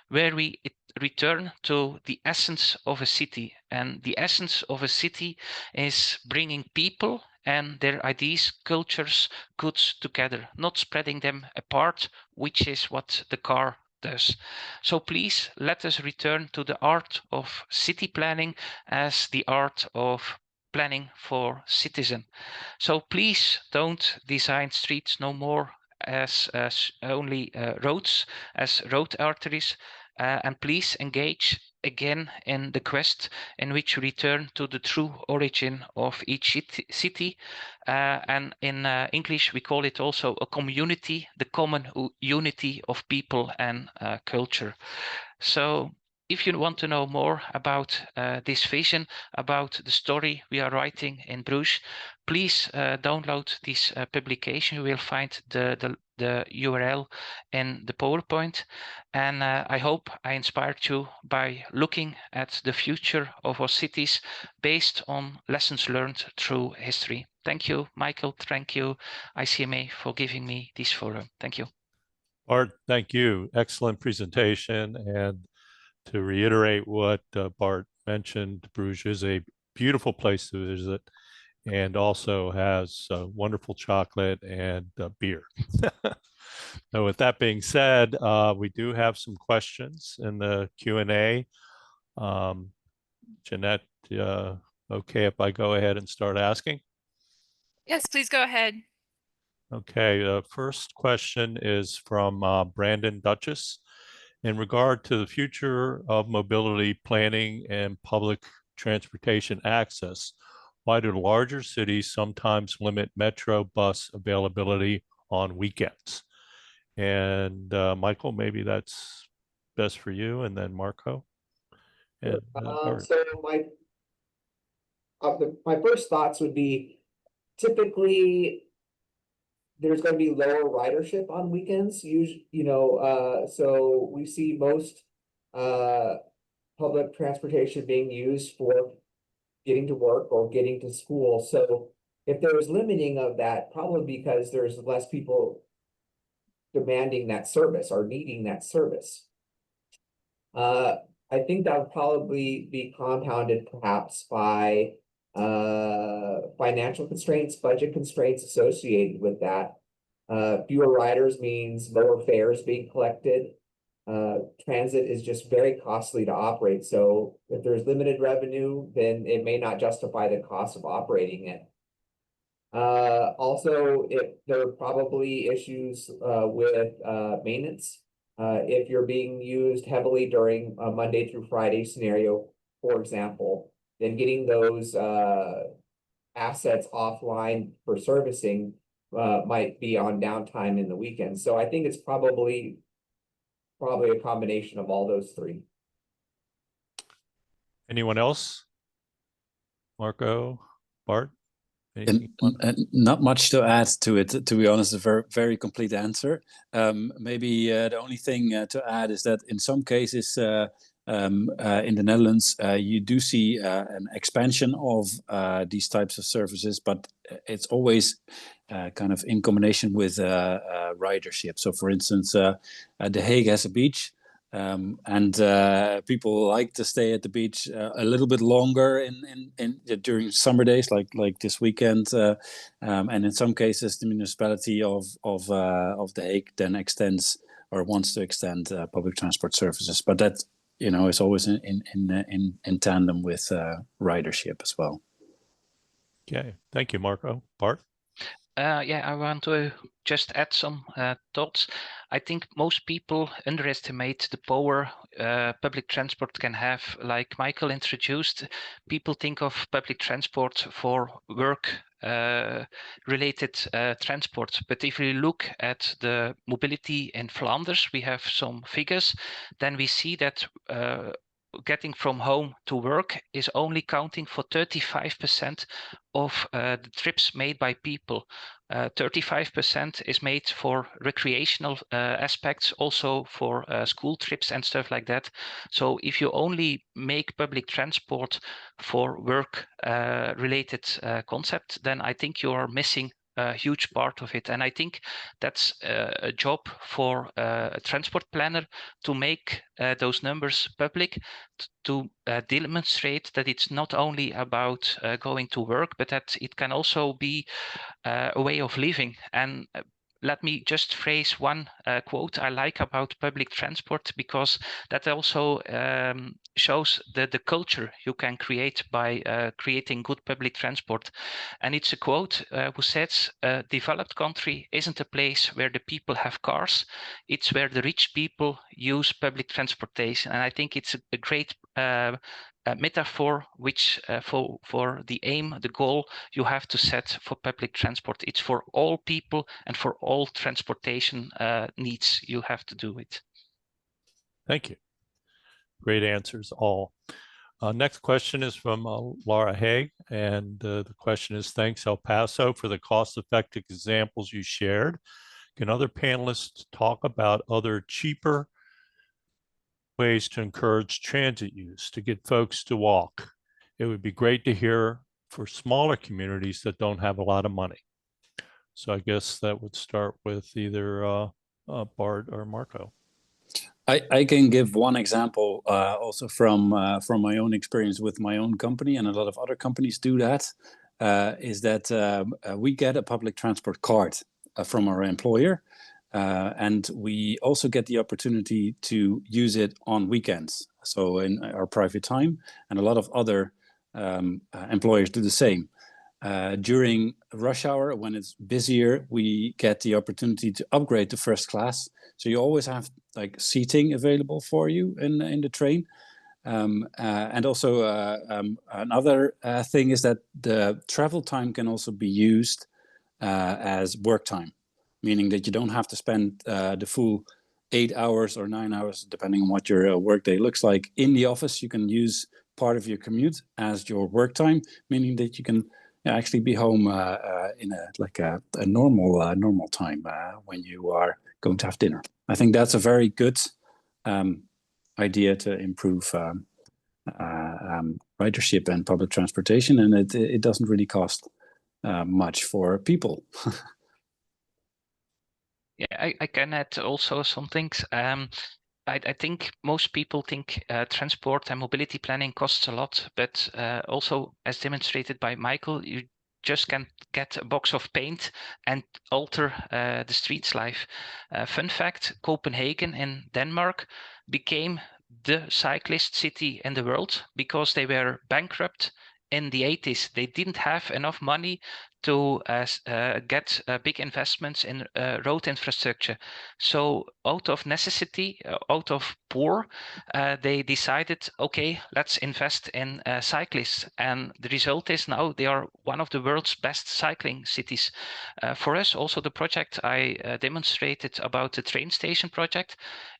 where we return to the essence of a city. And the essence of a city is bringing people and their ideas, cultures, goods together, not spreading them apart, which is what the car does. So please let us return to the art of city planning as the art of planning for citizen. So please don't design streets no more as only roads, as road arteries, and please engage again in the quest in which we return to the true origin of each city. And in English, we call it also a community, the common unity of people and culture. So if you want to know more about this vision, about the story we are writing in Bruges, please download this publication. You will find the URL in the PowerPoint. And I hope I inspired you by looking at the future of our cities based on lessons learned through history. Thank you, Michael. Thank you, ICMA, for giving me this forum. Thank you. Bart, thank you. Excellent presentation. And to reiterate what Bart mentioned, Bruges is a beautiful place to visit and also has wonderful chocolate and beer. So with that being said, we do have some questions in the Q&A. Jeanette, okay if I go ahead and start asking? Yes, please go ahead. Okay, first question is from Brandon Duchess. In regard to the future of mobility planning and public transportation access, why do larger cities sometimes limit metro bus availability on weekends? And Michael, maybe that's best for you, and then Marco. And, So my first thoughts would be typically there's going to be lower ridership on weekends. So we see most public transportation being used for getting to work or getting to school. So if there was limiting of that, probably because there's less people demanding that service or needing that service. I think that would probably be compounded perhaps by financial constraints, budget constraints associated with that. Fewer riders means lower fares being collected. Transit is just very costly to operate. So if there's limited revenue, then it may not justify the cost of operating it. Also, there are probably issues with maintenance. If you're being used heavily during a Monday through Friday scenario, for example, then getting those assets offline for servicing might be on downtime in the weekend. So I think it's probably a combination of all those three. anyone else? Marco, Bart? And not much to add to it, to be honest. A very, very complete answer. Maybe the only thing to add is that in some cases in the Netherlands, you do see an expansion of these types of services, but it's always kind of in combination with ridership. So, for instance, The Hague has a beach. And people like to stay at the beach a little bit longer during summer days, like this weekend. And in some cases, the municipality of The Hague then extends or wants to extend public transport services. But that is always in tandem with ridership as well. Okay, thank you, Marco. Bart? Yeah, I want to just add some thoughts. I think most people underestimate the power public transport can have. Like Michael introduced, people think of public transport for work related transport. But if we look at the mobility in Flanders, we have some figures, then we see that getting from home to work is only counting for 35% of the trips made by people. 35% is made for recreational aspects, also for school trips and stuff like that. So if you only make public transport for work related concept, then I think you are missing a huge part of it. And I think that's a job for a transport planner to make those numbers public, to demonstrate that it's not only about going to work, but that it can also be a way of living. And let me just phrase one quote I like about public transport, because that also shows the culture you can create by creating good public transport. And it's a quote who says, a developed country isn't a place where the people have cars, it's where the rich people use public transportation. And I think it's a great metaphor which for the aim, the goal you have to set for public transport. It's for all people and for all transportation needs you have to do it. Thank you. Great answers all. Next question is from Laura Haig, and the question is, thanks El Paso for the cost-effective examples you shared. Can other panelists talk about other cheaper ways to encourage transit use, to get folks to walk? It would be great to hear for smaller communities that don't have a lot of money. So I guess that would start with either Bart or Marco. I can give one example also from my own experience with my own company, and a lot of other companies do that, is that we get a public transport card from our employer, and we also get the opportunity to use it on weekends, so in our private time, and a lot of other employers do the same. During rush hour, when it's busier, we get the opportunity to upgrade to first class. So you always have like seating available for you in the train. And also another thing is that the travel time can also be used as work time, meaning that you don't have to spend the full 8 hours or 9 hours, depending on what your workday looks like, in the office. You can use part of your commute as your work time, meaning that you can actually be home in a normal time when you are going to have dinner. I think that's a very good idea to improve ridership and public transportation, and it doesn't really cost much for people. Yeah, I can add also some things. I think most people think transport and mobility planning costs a lot, but also, as demonstrated by Michael, you just can't get a box of paint and alter the street's life. Fun fact, Copenhagen in Denmark became the cyclist city in the world because they were bankrupt in the 80s. They didn't have enough money to get big investments in road infrastructure. So out of necessity, out of poor, they decided, okay, let's invest in cyclists. And the result is now they are one of the world's best cycling cities. For us, also the project I demonstrated about the train station project,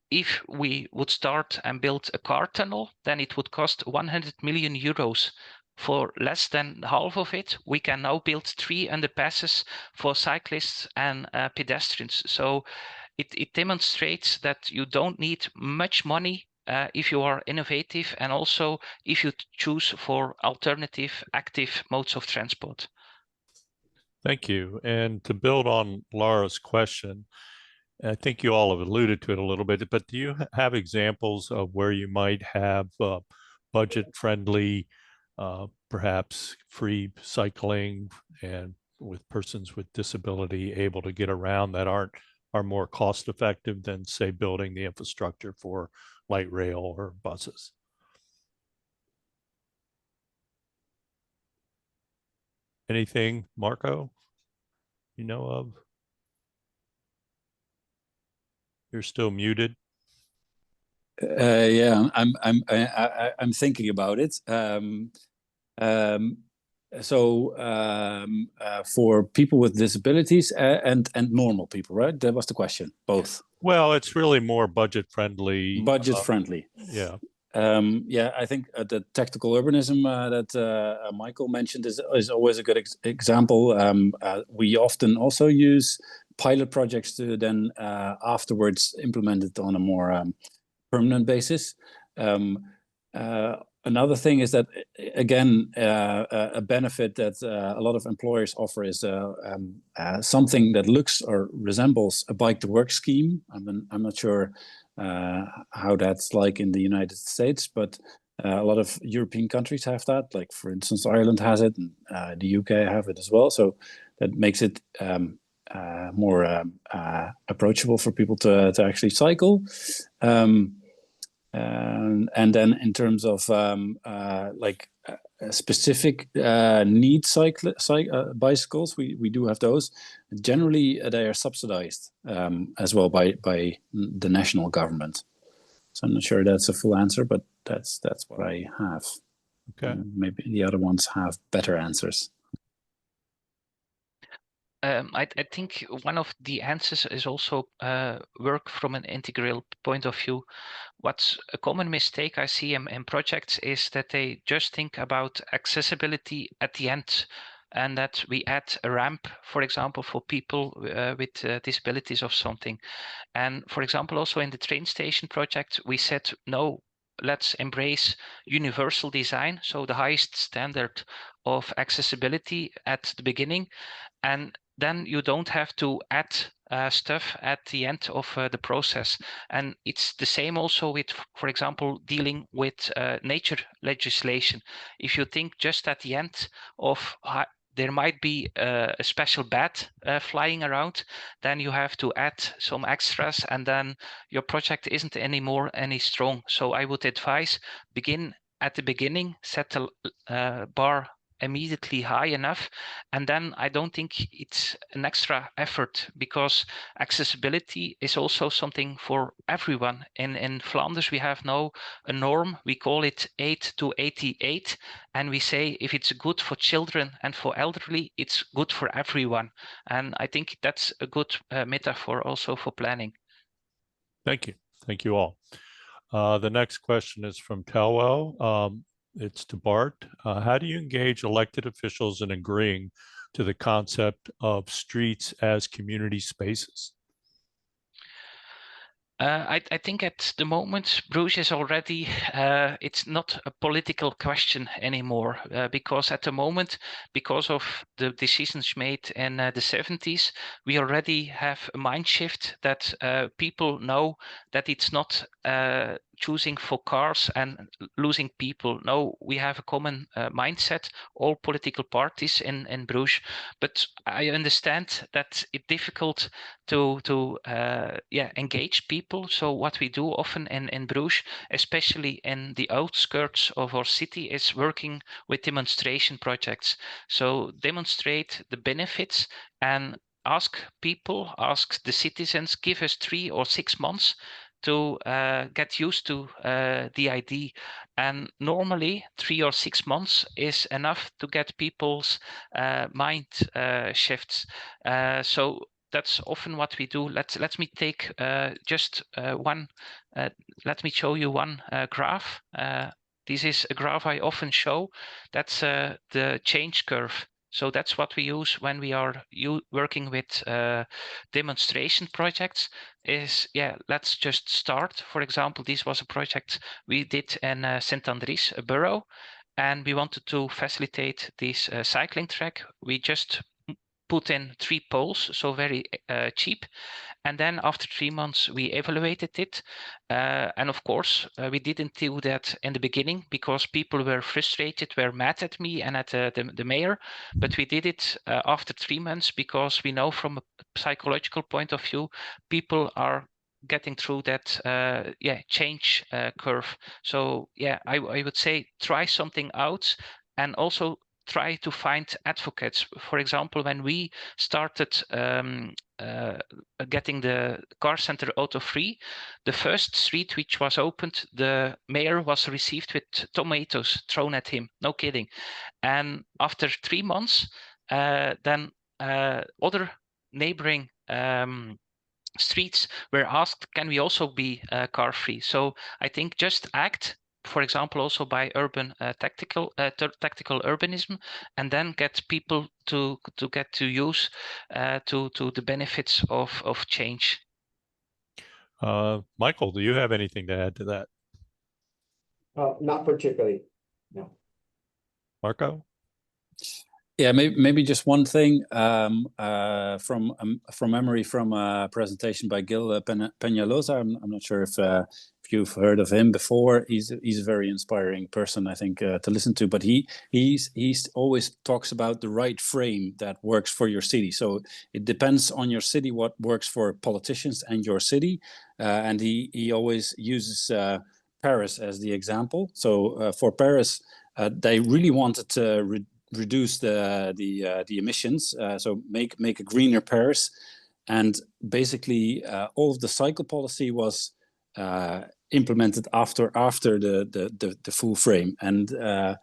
if we would start and build a car tunnel, then it would cost 100 million euros. For less than half of it, we can now build 3 underpasses for cyclists and pedestrians. So it demonstrates that you don't need much money if you are innovative, and also if you choose for alternative active modes of transport. Thank you. And to build on Laura's question, I think you all have alluded to it a little bit, but do you have examples of where you might have budget-friendly, perhaps free cycling, and with persons with disability able to get around that are more cost-effective than, say, building the infrastructure for light rail or buses? Anything, Marco, you know of? You're still muted. Yeah, I'm thinking about it. For people with disabilities and normal people, right? That was the question. Both. Well, it's really more budget friendly. Budget friendly. Yeah. Yeah, I think the tactical urbanism that Michael mentioned is always a good example. We often also use pilot projects to then afterwards implement it on a more permanent basis. Another thing is that, again, a benefit that a lot of employers offer is something that looks or resembles a bike-to-work scheme. I'm not sure how that's like in the United States, but a lot of European countries have that. Like, for instance, Ireland has it, and the UK have it as well. So that makes it more approachable for people to actually cycle. And then in terms of specific need bicycles, we do have those. Generally, they are subsidized as well by the national government. So I'm not sure that's a full answer, but that's what I have. Okay. Maybe the other ones have better answers. I think one of the answers is also work from an integral point of view. What's a common mistake I see in projects is that they just think about accessibility at the end, and that we add a ramp, for example, for people with disabilities of something. And for example, also in the train station project, we said, no, let's embrace universal design, so the highest standard of accessibility at the beginning. And then you don't have to add stuff at the end of the process. And it's the same also with, for example, dealing with nature legislation. If you think just at the end of there might be a special bat flying around, then you have to add some extras, and then your project isn't anymore any strong. So I would advise begin at the beginning, set the bar immediately high enough, and then I don't think it's an extra effort, because accessibility is also something for everyone. In Flanders we have now a norm, we call it 8 to 88, and we say if it's good for children and for elderly, it's good for everyone. And I think that's a good metaphor also for planning. Thank you all. The next question is from Telwell. It's to Bart. How do you engage elected officials in agreeing to the concept of streets as community spaces? I think at the moment, Bruges is already, it's not a political question anymore, because at the moment, because of the decisions made in the 70s, we already have a mind shift that people know that it's not choosing for cars and losing people. No, we have a common mindset, all political parties in Bruges. But I understand that it's difficult to engage people. So what we do often in Bruges, especially in the outskirts of our city, is working with demonstration projects. So demonstrate the benefits and ask people, ask the citizens, give us 3 or 6 months to get used to the idea. And normally 3 or 6 months is enough to get people's mind shifts. So that's often what we do. Let me take just one. Let me show you one graph. This is a graph I often show. That's the change curve. So that's what we use when we are working with demonstration projects. Is let's just start. For example, this was a project we did in St. Andries, a borough, and we wanted to facilitate this cycling track. We just put in 3 poles, so very cheap. And then after 3 months, we evaluated it. And of course, we didn't do that in the beginning because people were frustrated, were mad at me and at the mayor. But we did it after 3 months because we know from a psychological point of view, people are getting through that change curve. So I would say try something out, and also try to find advocates. For example, when we started getting the car center auto free, the first street which was opened, the mayor was received with tomatoes thrown at him. No kidding. And after 3 months, then other neighboring streets were asked, can we also be car free? So I think just act, for example, also by urban tactical urbanism, and then get people to get to use to the benefits of change. Michael, do you have anything to add to that? Not particularly. No. Marco? Yeah, maybe just one thing from memory from a presentation by Gil Peñalosa. I'm not sure if you've heard of him before. He's a very inspiring person, I think, to listen to. But he's always talks about the right frame that works for your city. So it depends on your city what works for politicians and your city. And he always uses Paris as the example. So for Paris, they really wanted to reduce the emissions, so make a greener Paris, and basically all of the cycle policy was implemented after the full frame and a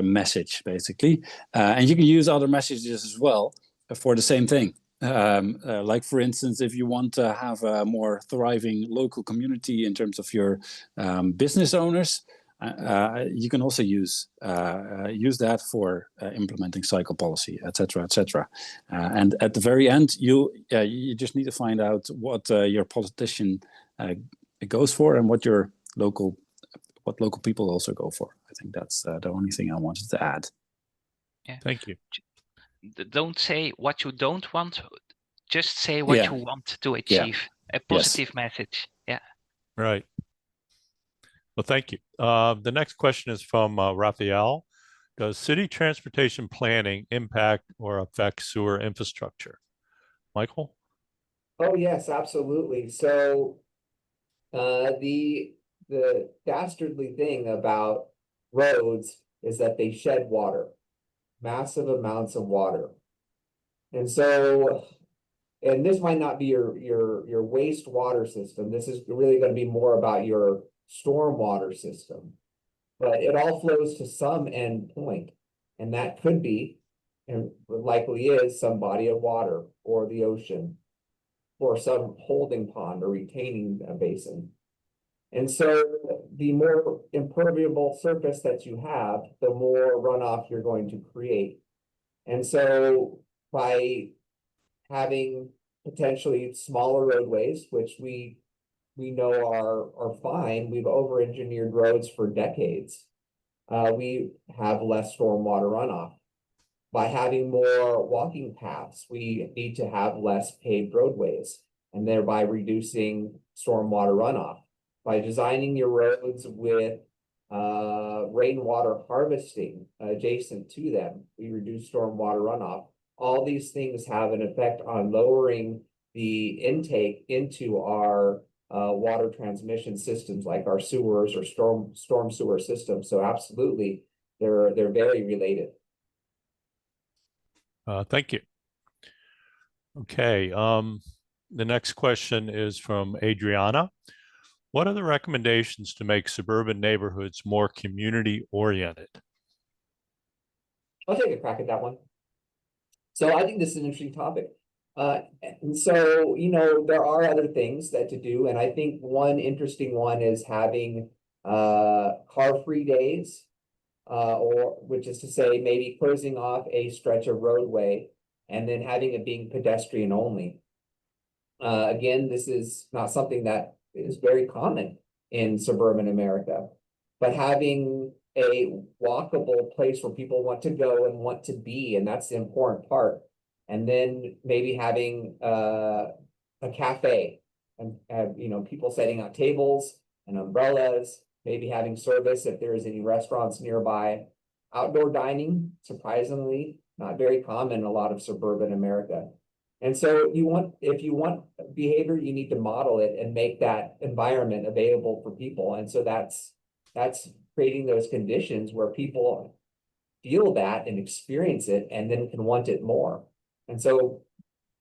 message basically, and you can use other messages as well for the same thing. Like for instance, if you want to have a more thriving local community in terms of your business owners, you can also use that for implementing cycle policy, etc., etc. And at the very end, you just need to find out what your politician goes for and what local people also go for. I think that's the only thing I wanted to add. Yeah. Thank you. Don't say what you don't want. Just say what you want to achieve. A positive message. Yeah. Right. Well, thank you. The next question is from Raphael. Does city transportation planning impact or affect sewer infrastructure? Michael? Oh, yes, absolutely. So the dastardly thing about roads is that they shed water, massive amounts of water. And so, and this might not be your wastewater system. This is really going to be more about your stormwater system. But it all flows to some end point, and that could be, and likely is, some body of water or the ocean or some holding pond or retaining basin. And so the more impermeable surface that you have, the more runoff you're going to create. And so by having potentially smaller roadways, which we know are fine, we've over-engineered roads for decades. We have less stormwater runoff. By having more walking paths, we need to have less paved roadways and thereby reducing stormwater runoff. By designing your roads with rainwater harvesting adjacent to them, we reduce stormwater runoff. All these things have an effect on lowering the intake into our water transmission systems, like our sewers or storm sewer systems. So absolutely, they're very related. Thank you. Okay. The next question is from Adriana. What are the recommendations to make suburban neighborhoods more community oriented? I'll take a crack at that one. So I think this is an interesting topic. And so, there are other things to do. And I think one interesting one is having car-free days, or which is to say maybe closing off a stretch of roadway and then having it being pedestrian only. Again, this is not something that is very common in suburban America, but having a walkable place where people want to go and want to be, and that's the important part. And then maybe having a cafe and people setting out tables and umbrellas, maybe having service if there is any restaurants nearby. Outdoor dining, surprisingly, not very common in a lot of suburban America. And so if you want behavior, you need to model it and make that environment available for people. And so that's creating those conditions where people feel that and experience it and then can want it more. And so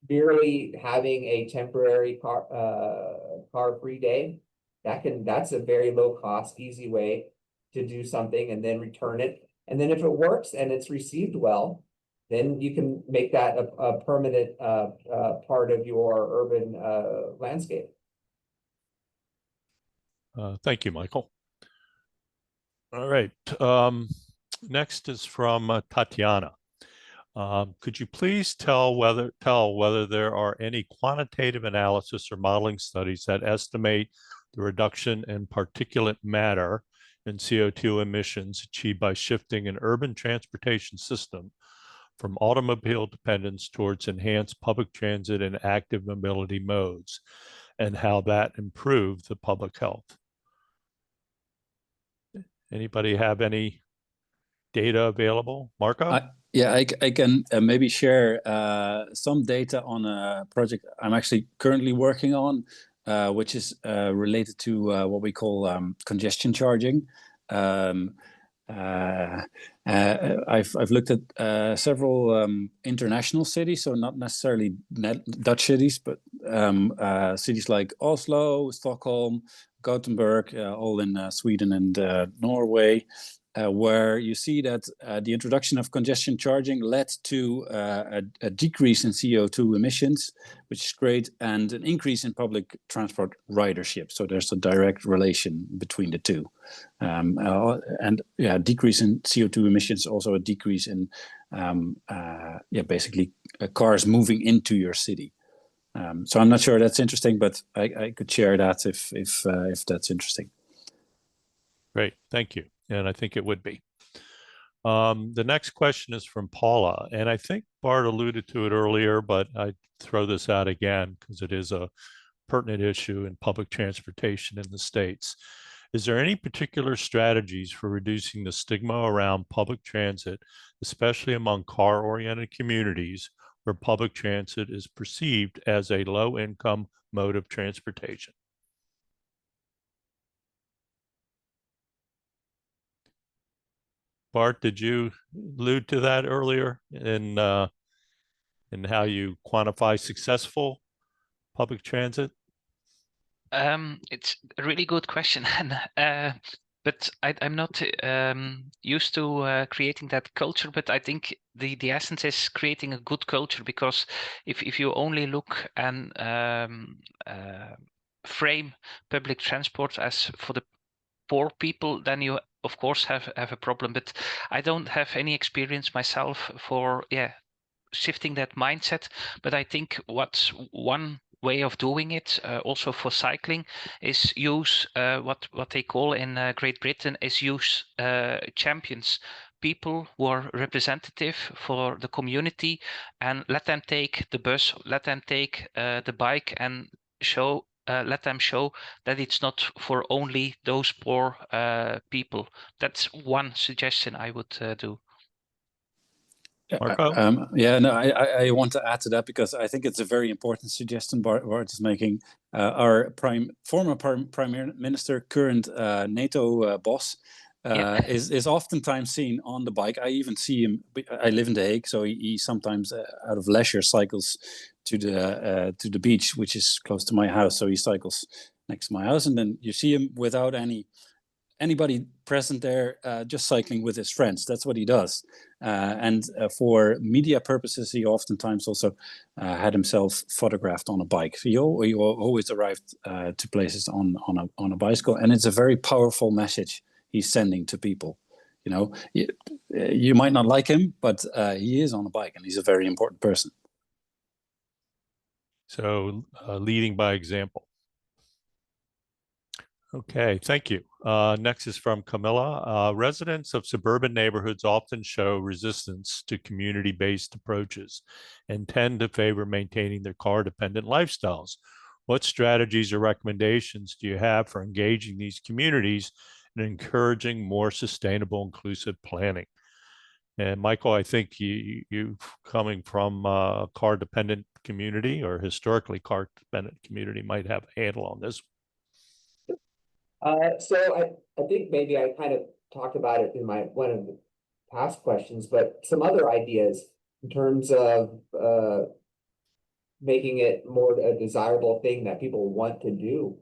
merely having a temporary car-free day, that's a very low cost, easy way to do something and then return it. And then if it works and it's received well, then you can make that a permanent part of your urban landscape. Thank you, Michael. All right. Next is from Tatiana. Could you please tell whether there are any quantitative analysis or modeling studies that estimate the reduction in particulate matter in CO2 emissions achieved by shifting an urban transportation system from automobile dependence towards enhanced public transit and active mobility modes, and how that improved the public health. Anybody have any data available? Marco? Yeah, I can maybe share some data on a project I'm actually currently working on, which is related to what we call congestion charging. I've looked at several international cities, so not necessarily Dutch cities, but cities like Oslo, Stockholm, Gothenburg, all in Sweden and Norway, where you see that the introduction of congestion charging led to a decrease in CO2 emissions, which is great, and an increase in public transport ridership. So there's a direct relation between the two. And yeah, decrease in CO2 emissions, also a decrease in basically cars moving into your city. So I'm not sure that's interesting, but I could share that if that's interesting. Great, thank you. And I think it would be. The next question is from Paula, and I think Bart alluded to it earlier, but I throw this out again because it is a pertinent issue in public transportation in the States. Is there any particular strategies for reducing the stigma around public transit, especially among car-oriented communities where public transit is perceived as a low-income mode of transportation? Bart, did you allude to that earlier in how you quantify successful public transit? It's a really good question, but I'm not used to creating that culture. But I think the essence is creating a good culture, because if you only look and frame public transport as for the poor people, then you of course have a problem. But I don't have any experience myself for shifting that mindset. But I think what's one way of doing it also for cycling is use what they call in Great Britain is use champions, people who are representative for the community, and let them take the bus, let them take the bike, and let them show that it's not for only those poor people. That's one suggestion I would do. Marco? I want to add to that, because I think it's a very important suggestion Bart is making. Our former prime minister, current NATO boss, is oftentimes seen on the bike. I even see him. I live in The Hague, so he sometimes out of leisure cycles to the beach, which is close to my house. So he cycles next to my house, and then you see him without anybody present there, just cycling with his friends. That's what he does. And for media purposes, he oftentimes also had himself photographed on a bike. So he always arrived to places on a bicycle, and it's a very powerful message he's sending to people. You know, you might not like him, but he is on a bike, and he's a very important person. So leading by example. Okay, thank you. Next is from Camilla. Residents of suburban neighborhoods often show resistance to community-based approaches and tend to favor maintaining their car-dependent lifestyles. What strategies or recommendations do you have for engaging these communities and encouraging more sustainable, inclusive planning? And Michael, I think you coming from a car-dependent community or historically car-dependent community might have a handle on this. So I think maybe I kind of talked about it in one of the past questions, but some other ideas in terms of making it more a desirable thing that people want to do.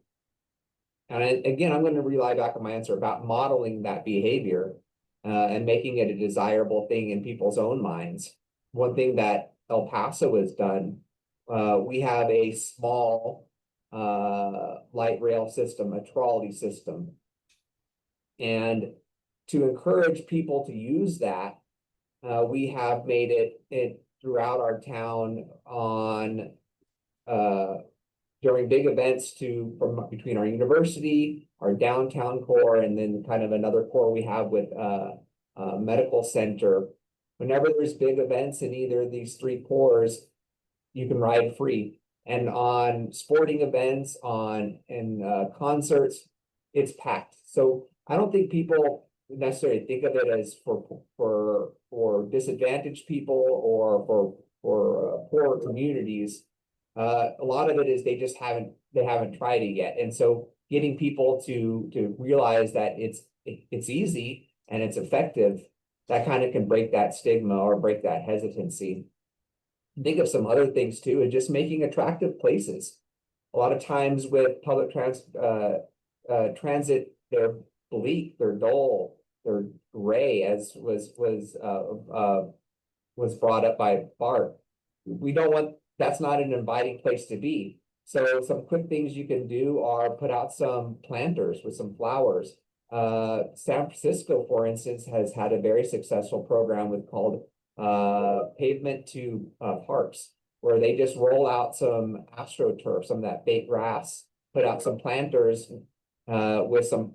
And again, I'm going to rely back on my answer about modeling that behavior and making it a desirable thing in people's own minds. One thing that El Paso has done, we have a small light rail system, a trolley system. And to encourage people to use that, we have made it throughout our town on during big events from between our university, our downtown core, and then kind of another core we have with medical center. Whenever there's big events in either of these three cores, you can ride free. And on sporting events, and concerts, it's packed. So I don't think people necessarily think of it as for disadvantaged people or for poorer communities. A lot of it is they just haven't tried it yet. And so getting people to realize that it's easy and it's effective, that kind of can break that stigma or break that hesitancy. Think of some other things too, and just making attractive places. A lot of times with public transit, they're bleak, they're dull, they're gray, as was brought up by Bart. We don't want, that's not an inviting place to be. So some quick things you can do are put out some planters with some flowers. San Francisco, for instance, has had a very successful program called Pavement to Parks, where they just roll out some astroturf, some of that fake grass, put out some planters with some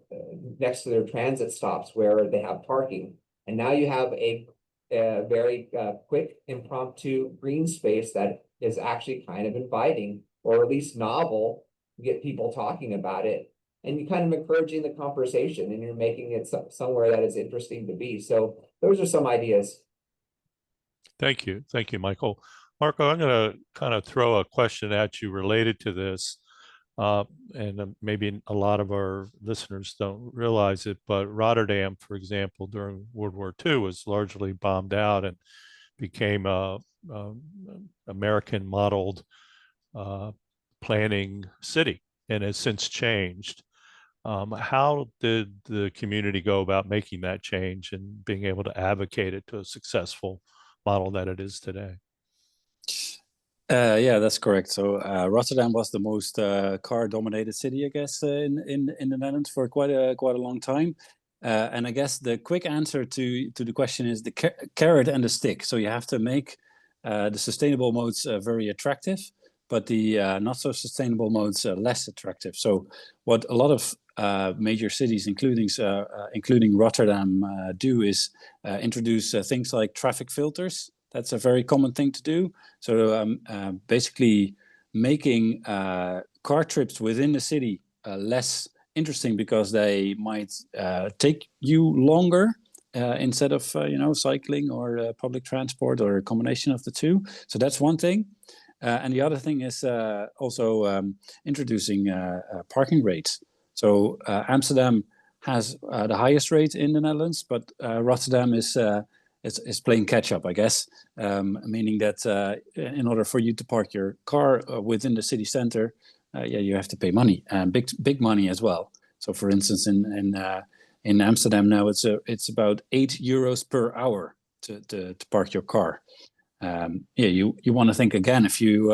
next to their transit stops where they have parking. And now you have a very quick impromptu green space that is actually kind of inviting, or at least novel, to get people talking about it. And you're kind of encouraging the conversation, and you're making it somewhere that is interesting to be. So those are some ideas. Thank you. Thank you, Michael. Marco, I'm going to kind of throw a question at you related to this. And maybe a lot of our listeners don't realize it, but Rotterdam, for example, during World War II was largely bombed out and became a American modeled planning city, and has since changed. How did the community go about making that change and being able to advocate it to a successful model that it is today? Yeah, that's correct. So Rotterdam was the most car-dominated city, I guess, in the Netherlands for quite a long time. And I guess the quick answer to the question is the carrot and the stick. So you have to make the sustainable modes very attractive, but the not so sustainable modes less attractive. So what a lot of major cities, including Rotterdam, do is introduce things like traffic filters. That's a very common thing to do. So basically making car trips within the city less interesting because they might take you longer instead of cycling or public transport or a combination of the two. So that's one thing. And the other thing is also introducing parking rates. So Amsterdam has the highest rate in the Netherlands, but Rotterdam is playing catch up, I guess, meaning that in order for you to park your car within the city center, you have to pay money, and big money as well. So, for instance, in Amsterdam now, it's about €8 per hour to park your car. You want to think again if you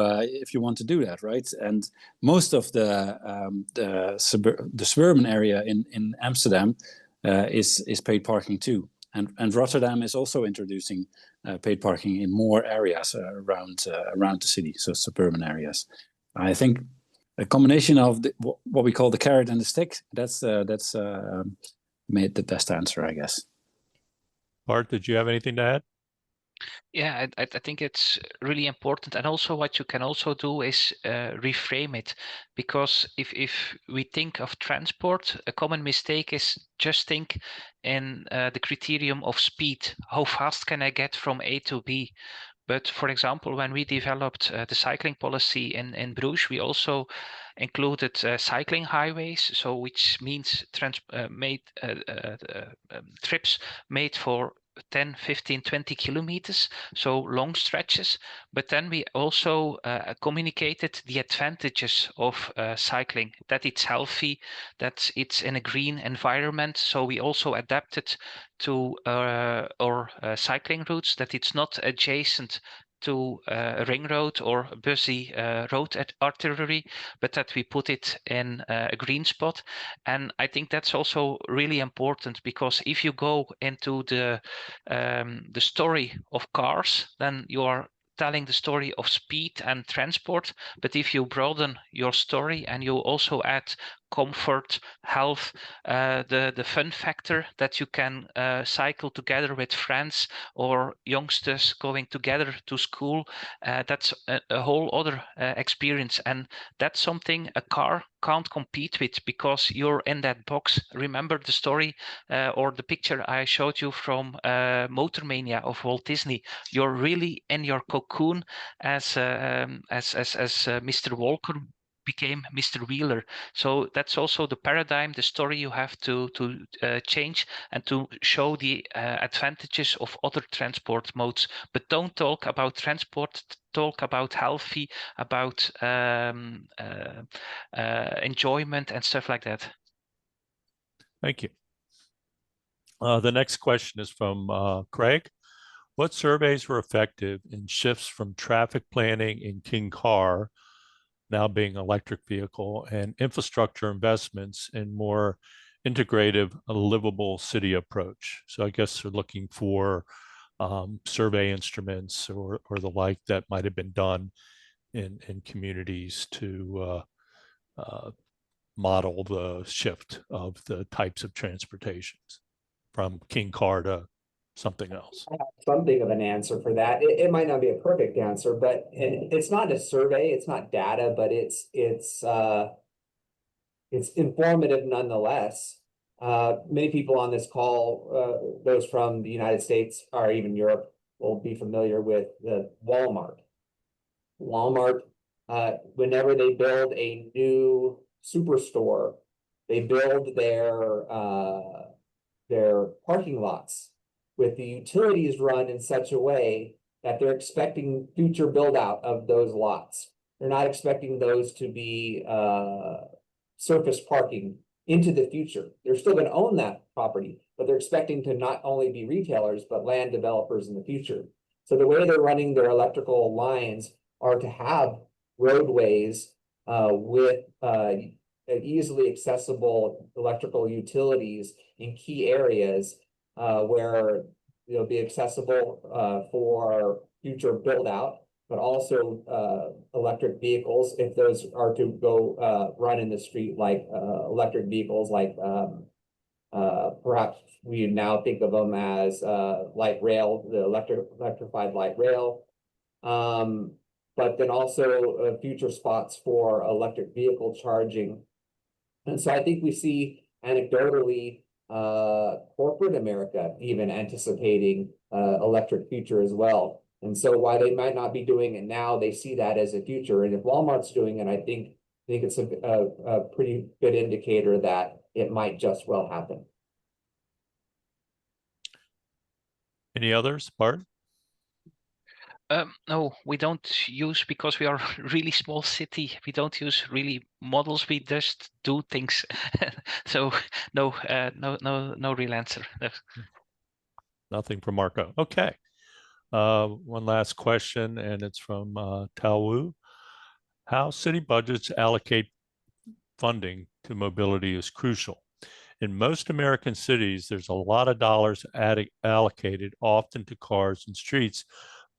want to do that, right? And most of the suburban area in Amsterdam is paid parking too. And Rotterdam is also introducing paid parking in more areas around the city, so suburban areas. I think a combination of what we call the carrot and the stick, that's made the best answer, I guess. Bart, did you have anything to add? Yeah, I think it's really important. And also what you can also do is reframe it. Because if we think of transport, a common mistake is just think in the criterion of speed. How fast can I get from A to B? But for example, when we developed the cycling policy in Bruges, we also included cycling highways, so which means trips made for 10, 15, 20 kilometers, so long stretches. But then we also communicated the advantages of cycling, that it's healthy, that it's in a green environment. So we also adapted to our cycling routes, that it's not adjacent to a ring road or a busy road artery, but that we put it in a green spot. And I think that's also really important, because if you go into the story of cars, then you are telling the story of speed and transport, but if you broaden your story and you also add comfort, health, the fun factor that you can cycle together with friends or youngsters going together to school, that's a whole other experience. And that's something a car can't compete with because you're in that box. Remember the story or the picture I showed you from Motor Mania of Walt Disney. You're really in your cocoon as Mr. Walker became Mr. Wheeler. So that's also the paradigm, the story you have to change and to show the advantages of other transport modes. But don't talk about transport, talk about healthy, about enjoyment and stuff like that. Thank you. The next question is from Craig. What surveys were effective in shifts from traffic planning in King Car, now being electric vehicle, and infrastructure investments in more integrative, livable city approach? So I guess they're looking for survey instruments or the like that might have been done in communities to model the shift of the types of transportations from King Car to something else. I have something of an answer for that. It might not be a perfect answer, but it's not a survey, it's not data, but it's informative nonetheless. Many people on this call, those from the United States or even Europe, will be familiar with the Walmart. Walmart, whenever they build a new superstore, they build their parking lots with the utilities run in such a way that they're expecting future build out of those lots. They're not expecting those to be surface parking into the future. They're still going to own that property, but they're expecting to not only be retailers, but land developers in the future. So the way they're running their electrical lines are to have roadways with easily accessible electrical utilities in key areas where they'll be accessible for future build out, but also electric vehicles, if those are to go run in the street, like electric vehicles, like perhaps we now think of them as light rail, the electrified light rail. But then also future spots for electric vehicle charging. And so I think we see anecdotally corporate America even anticipating electric future as well. And so while they might not be doing it now, they see that as a future. And if Walmart's doing it, I think it's a pretty good indicator that it might just well happen. Any others, Bart? No, we don't use, because we are a really small city, we don't use really models, we just do things. So no real answer. Nothing from Marco. Okay. One last question, and it's from Tao Wu. How city budgets allocate funding to mobility is crucial. In most American cities, there's a lot of dollars allocated, often to cars and streets,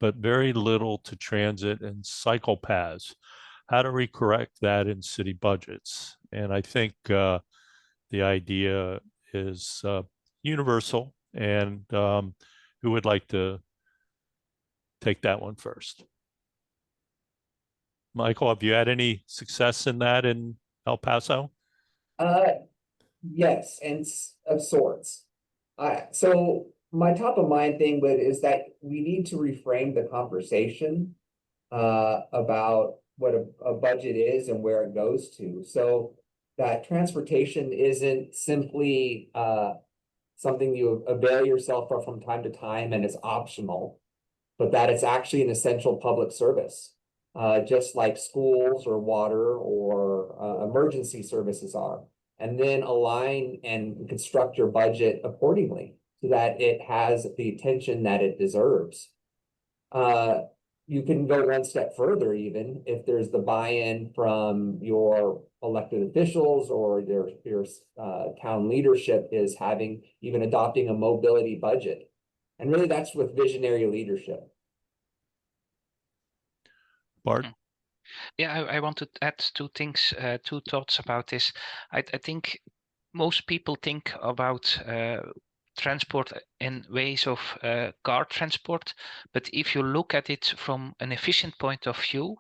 but very little to transit and cycle paths. How do we correct that in city budgets? And I think the idea is universal. And who would like to take that one first? Michael, have you had any success in that in El Paso? Yes, and of sorts. So my top of mind thing is that we need to reframe the conversation about what a budget is and where it goes to. So that transportation isn't simply something you avail yourself from time to time and is optional, but that it's actually an essential public service, just like schools or water or emergency services are. And then align and construct your budget accordingly so that it has the attention that it deserves. You can go one step further, even if there's the buy-in from your elected officials or your town leadership is even adopting a mobility budget. And really that's with visionary leadership. Bart? Yeah, I want to add two things, two thoughts about this. I think most people think about transport in ways of car transport, but if you look at it from an efficient point of view,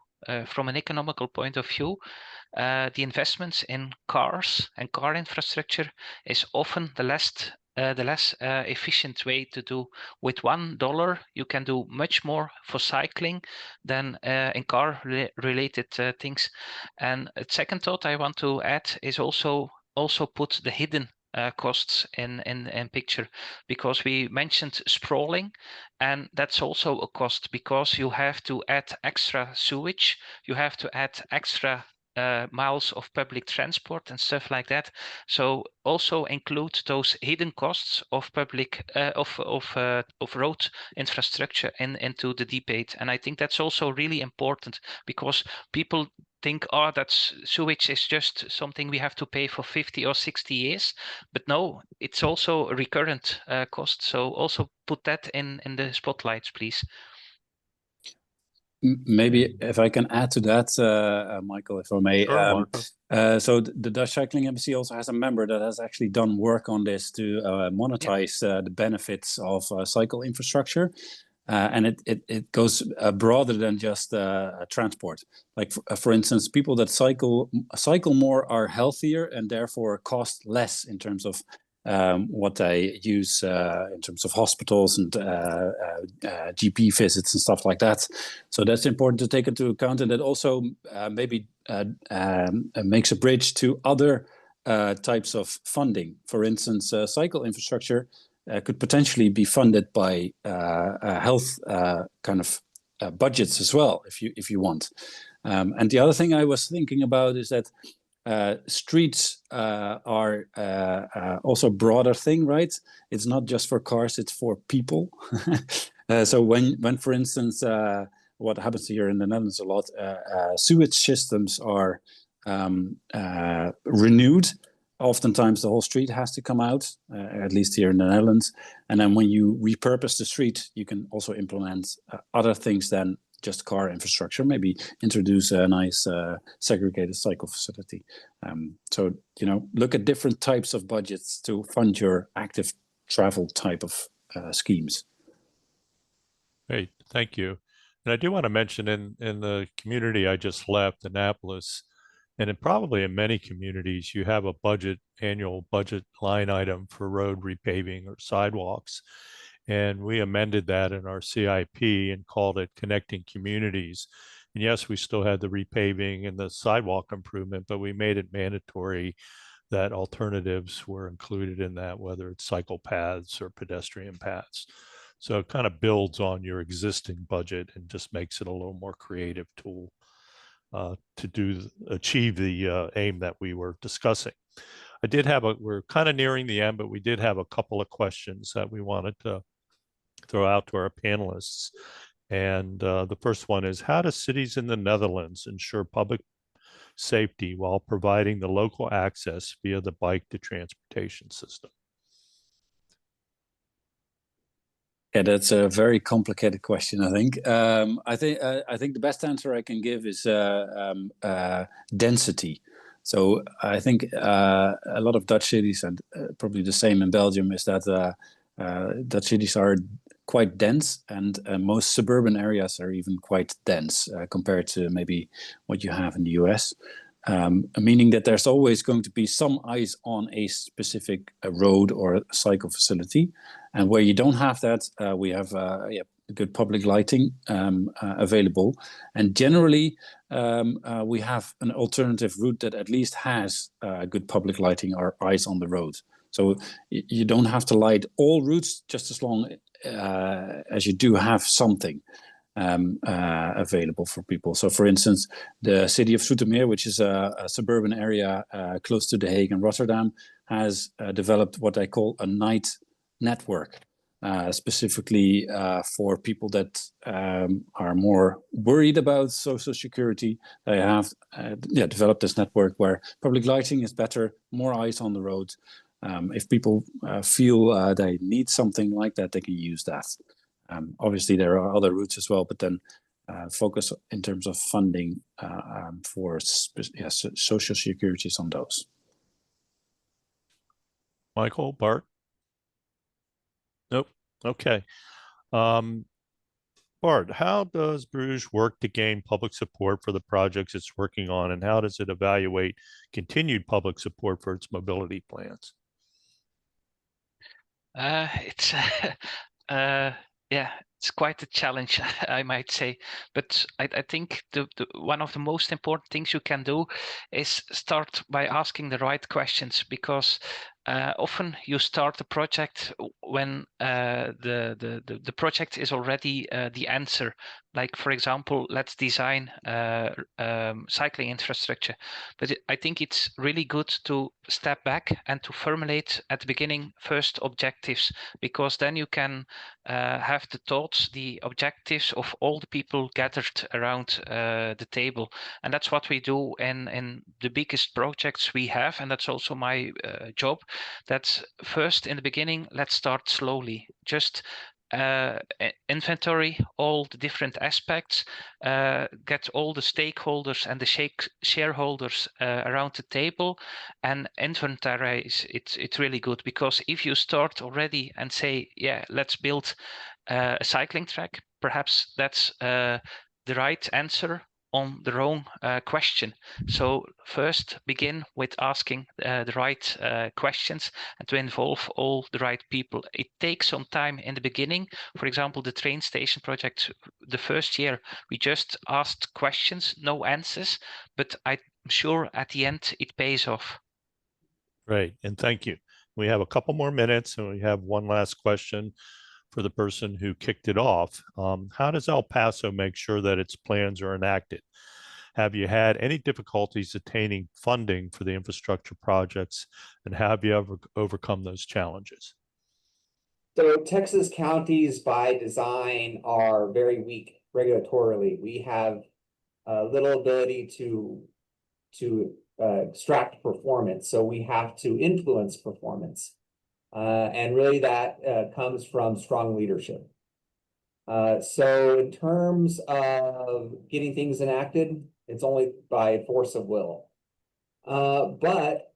from an economical point of view, the investments in cars and car infrastructure is often the less efficient way to do. With $1, you can do much more for cycling than in car-related things. And a second thought I want to add is also put the hidden costs in picture, because we mentioned sprawling, and that's also a cost, because you have to add extra sewage, you have to add extra miles of public transport and stuff like that. So also include those hidden costs of public of road infrastructure into the debate. And I think that's also really important, because people think, oh, that's sewage is just something we have to pay for 50 or 60 years. But no, it's also a recurrent cost. So also put that in the spotlights, please. Maybe if I can add to that, Michael, if I may. Sure, Marco. So the Dutch Cycling Embassy also has a member that has actually done work on this to monetize the benefits of cycle infrastructure. And it goes broader than just transport. Like for instance, people that cycle more are healthier and therefore cost less in terms of what they use in terms of hospitals and GP visits and stuff like that. So that's important to take into account, and that also maybe makes a bridge to other types of funding. For instance, cycle infrastructure could potentially be funded by health kind of budgets as well, if you want. And the other thing I was thinking about is that streets are also a broader thing, right? It's not just for cars; it's for people. So when, for instance, what happens here in the Netherlands a lot, sewage systems are renewed. Oftentimes the whole street has to come out, at least here in the Netherlands. And then when you repurpose the street, you can also implement other things than just car infrastructure, maybe introduce a nice segregated cycle facility. So, look at different types of budgets to fund your active travel type of schemes. Great, thank you. And I do want to mention in the community I just left, Annapolis, and probably in many communities, you have a annual budget line item for road repaving or sidewalks. And we amended that in our CIP and called it Connecting Communities. And yes, we still had the repaving and the sidewalk improvement, but we made it mandatory that alternatives were included in that, whether it's cycle paths or pedestrian paths. So it kind of builds on your existing budget and just makes it a little more creative tool to achieve the aim that we were discussing. We're kind of nearing the end, but we did have a couple of questions that we wanted to throw out to our panelists. And the first one is, how do cities in the Netherlands ensure public safety while providing the local access via the bike to transportation system? Yeah, that's a very complicated question, I think. I think the best answer I can give is density. So I think a lot of Dutch cities, and probably the same in Belgium, is that Dutch cities are quite dense, and most suburban areas are even quite dense compared to maybe what you have in the US. Meaning that there's always going to be some eyes on a specific road or cycle facility. And where you don't have that, we have good public lighting available. And generally, we have an alternative route that at least has good public lighting or eyes on the road. So you don't have to light all routes, just as long as you do have something available for people. So for instance, the city of Zoetermeer, which is a suburban area close to The Hague and Rotterdam, has developed what I call a night network, specifically for people that are more worried about social security. They have developed this network where public lighting is better, more eyes on the road. If people feel they need something like that, they can use that. Obviously, there are other routes as well, but then focus in terms of funding for social securities on those. Michael, Bart? Nope. Okay. Bart, how does Bruges work to gain public support for the projects it's working on, and how does it evaluate continued public support for its mobility plans? It's yeah, it's quite a challenge, I might say. But I think the one of the most important things you can do is start by asking the right questions, because often you start a project when the project is already the answer. Like, for example, let's design cycling infrastructure. But I think it's really good to step back and to formulate at the beginning first objectives, because then you can have the thoughts, the objectives of all the people gathered around the table. And that's what we do in the biggest projects we have. And that's also my job. That's first in the beginning, let's start slowly. Just inventory all the different aspects, get all the stakeholders and the shareholders around the table, and inventorize. It's really good, because if you start already and say, yeah, let's build a cycling track, perhaps that's the right answer on the wrong question. So first begin with asking the right questions and to involve all the right people. It takes some time in the beginning. For example, the train station project, the first year, we just asked questions, no answers, but I'm sure at the end it pays off. Great, and thank you. We have a couple more minutes, and we have one last question for the person who kicked it off. How does El Paso make sure that its plans are enacted? Have you had any difficulties attaining funding for the infrastructure projects, and have you ever overcome those challenges? So Texas counties by design are very weak regulatorily. We have little ability to extract performance, so we have to influence performance. And really that comes from strong leadership. So in terms of getting things enacted, it's only by force of will. But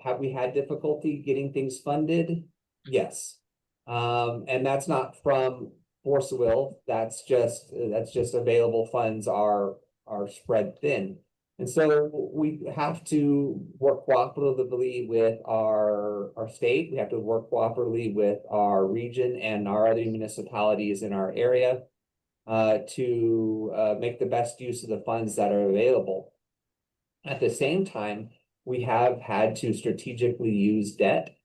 have we had difficulty getting things funded? Yes. And that's not from force of will. That's just available funds are spread thin. And so we have to work cooperatively with our state. We have to work cooperatively with our region and our other municipalities in our area to make the best use of the funds that are available. At the same time, we have had to strategically use debt.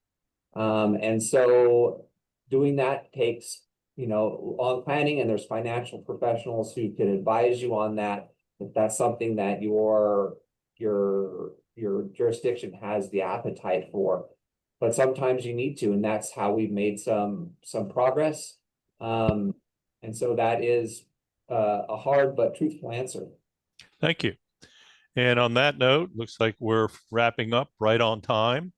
And so doing that takes, long planning, and there's financial professionals who can advise you on that, if that's something that your jurisdiction has the appetite for. But sometimes you need to, and that's how we've made some progress. And so that is a hard but truthful answer. Thank you. And on that note, looks like we're wrapping up right on time.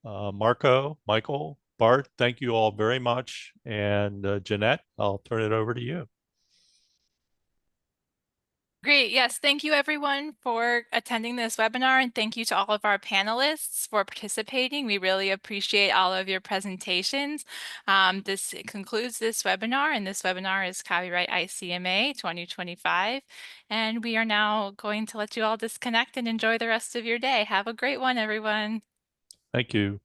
Marco, Michael, Bart, thank you all very much. And Jeanette, I'll turn it over to you. Great. Yes. Thank you, everyone, for attending this webinar. And thank you to all of our panelists for participating. We really appreciate all of your presentations. This concludes this webinar, and this webinar is copyright ICMA 2025. And we are now going to let you all disconnect and enjoy the rest of your day. Have a great one, everyone. Thank you.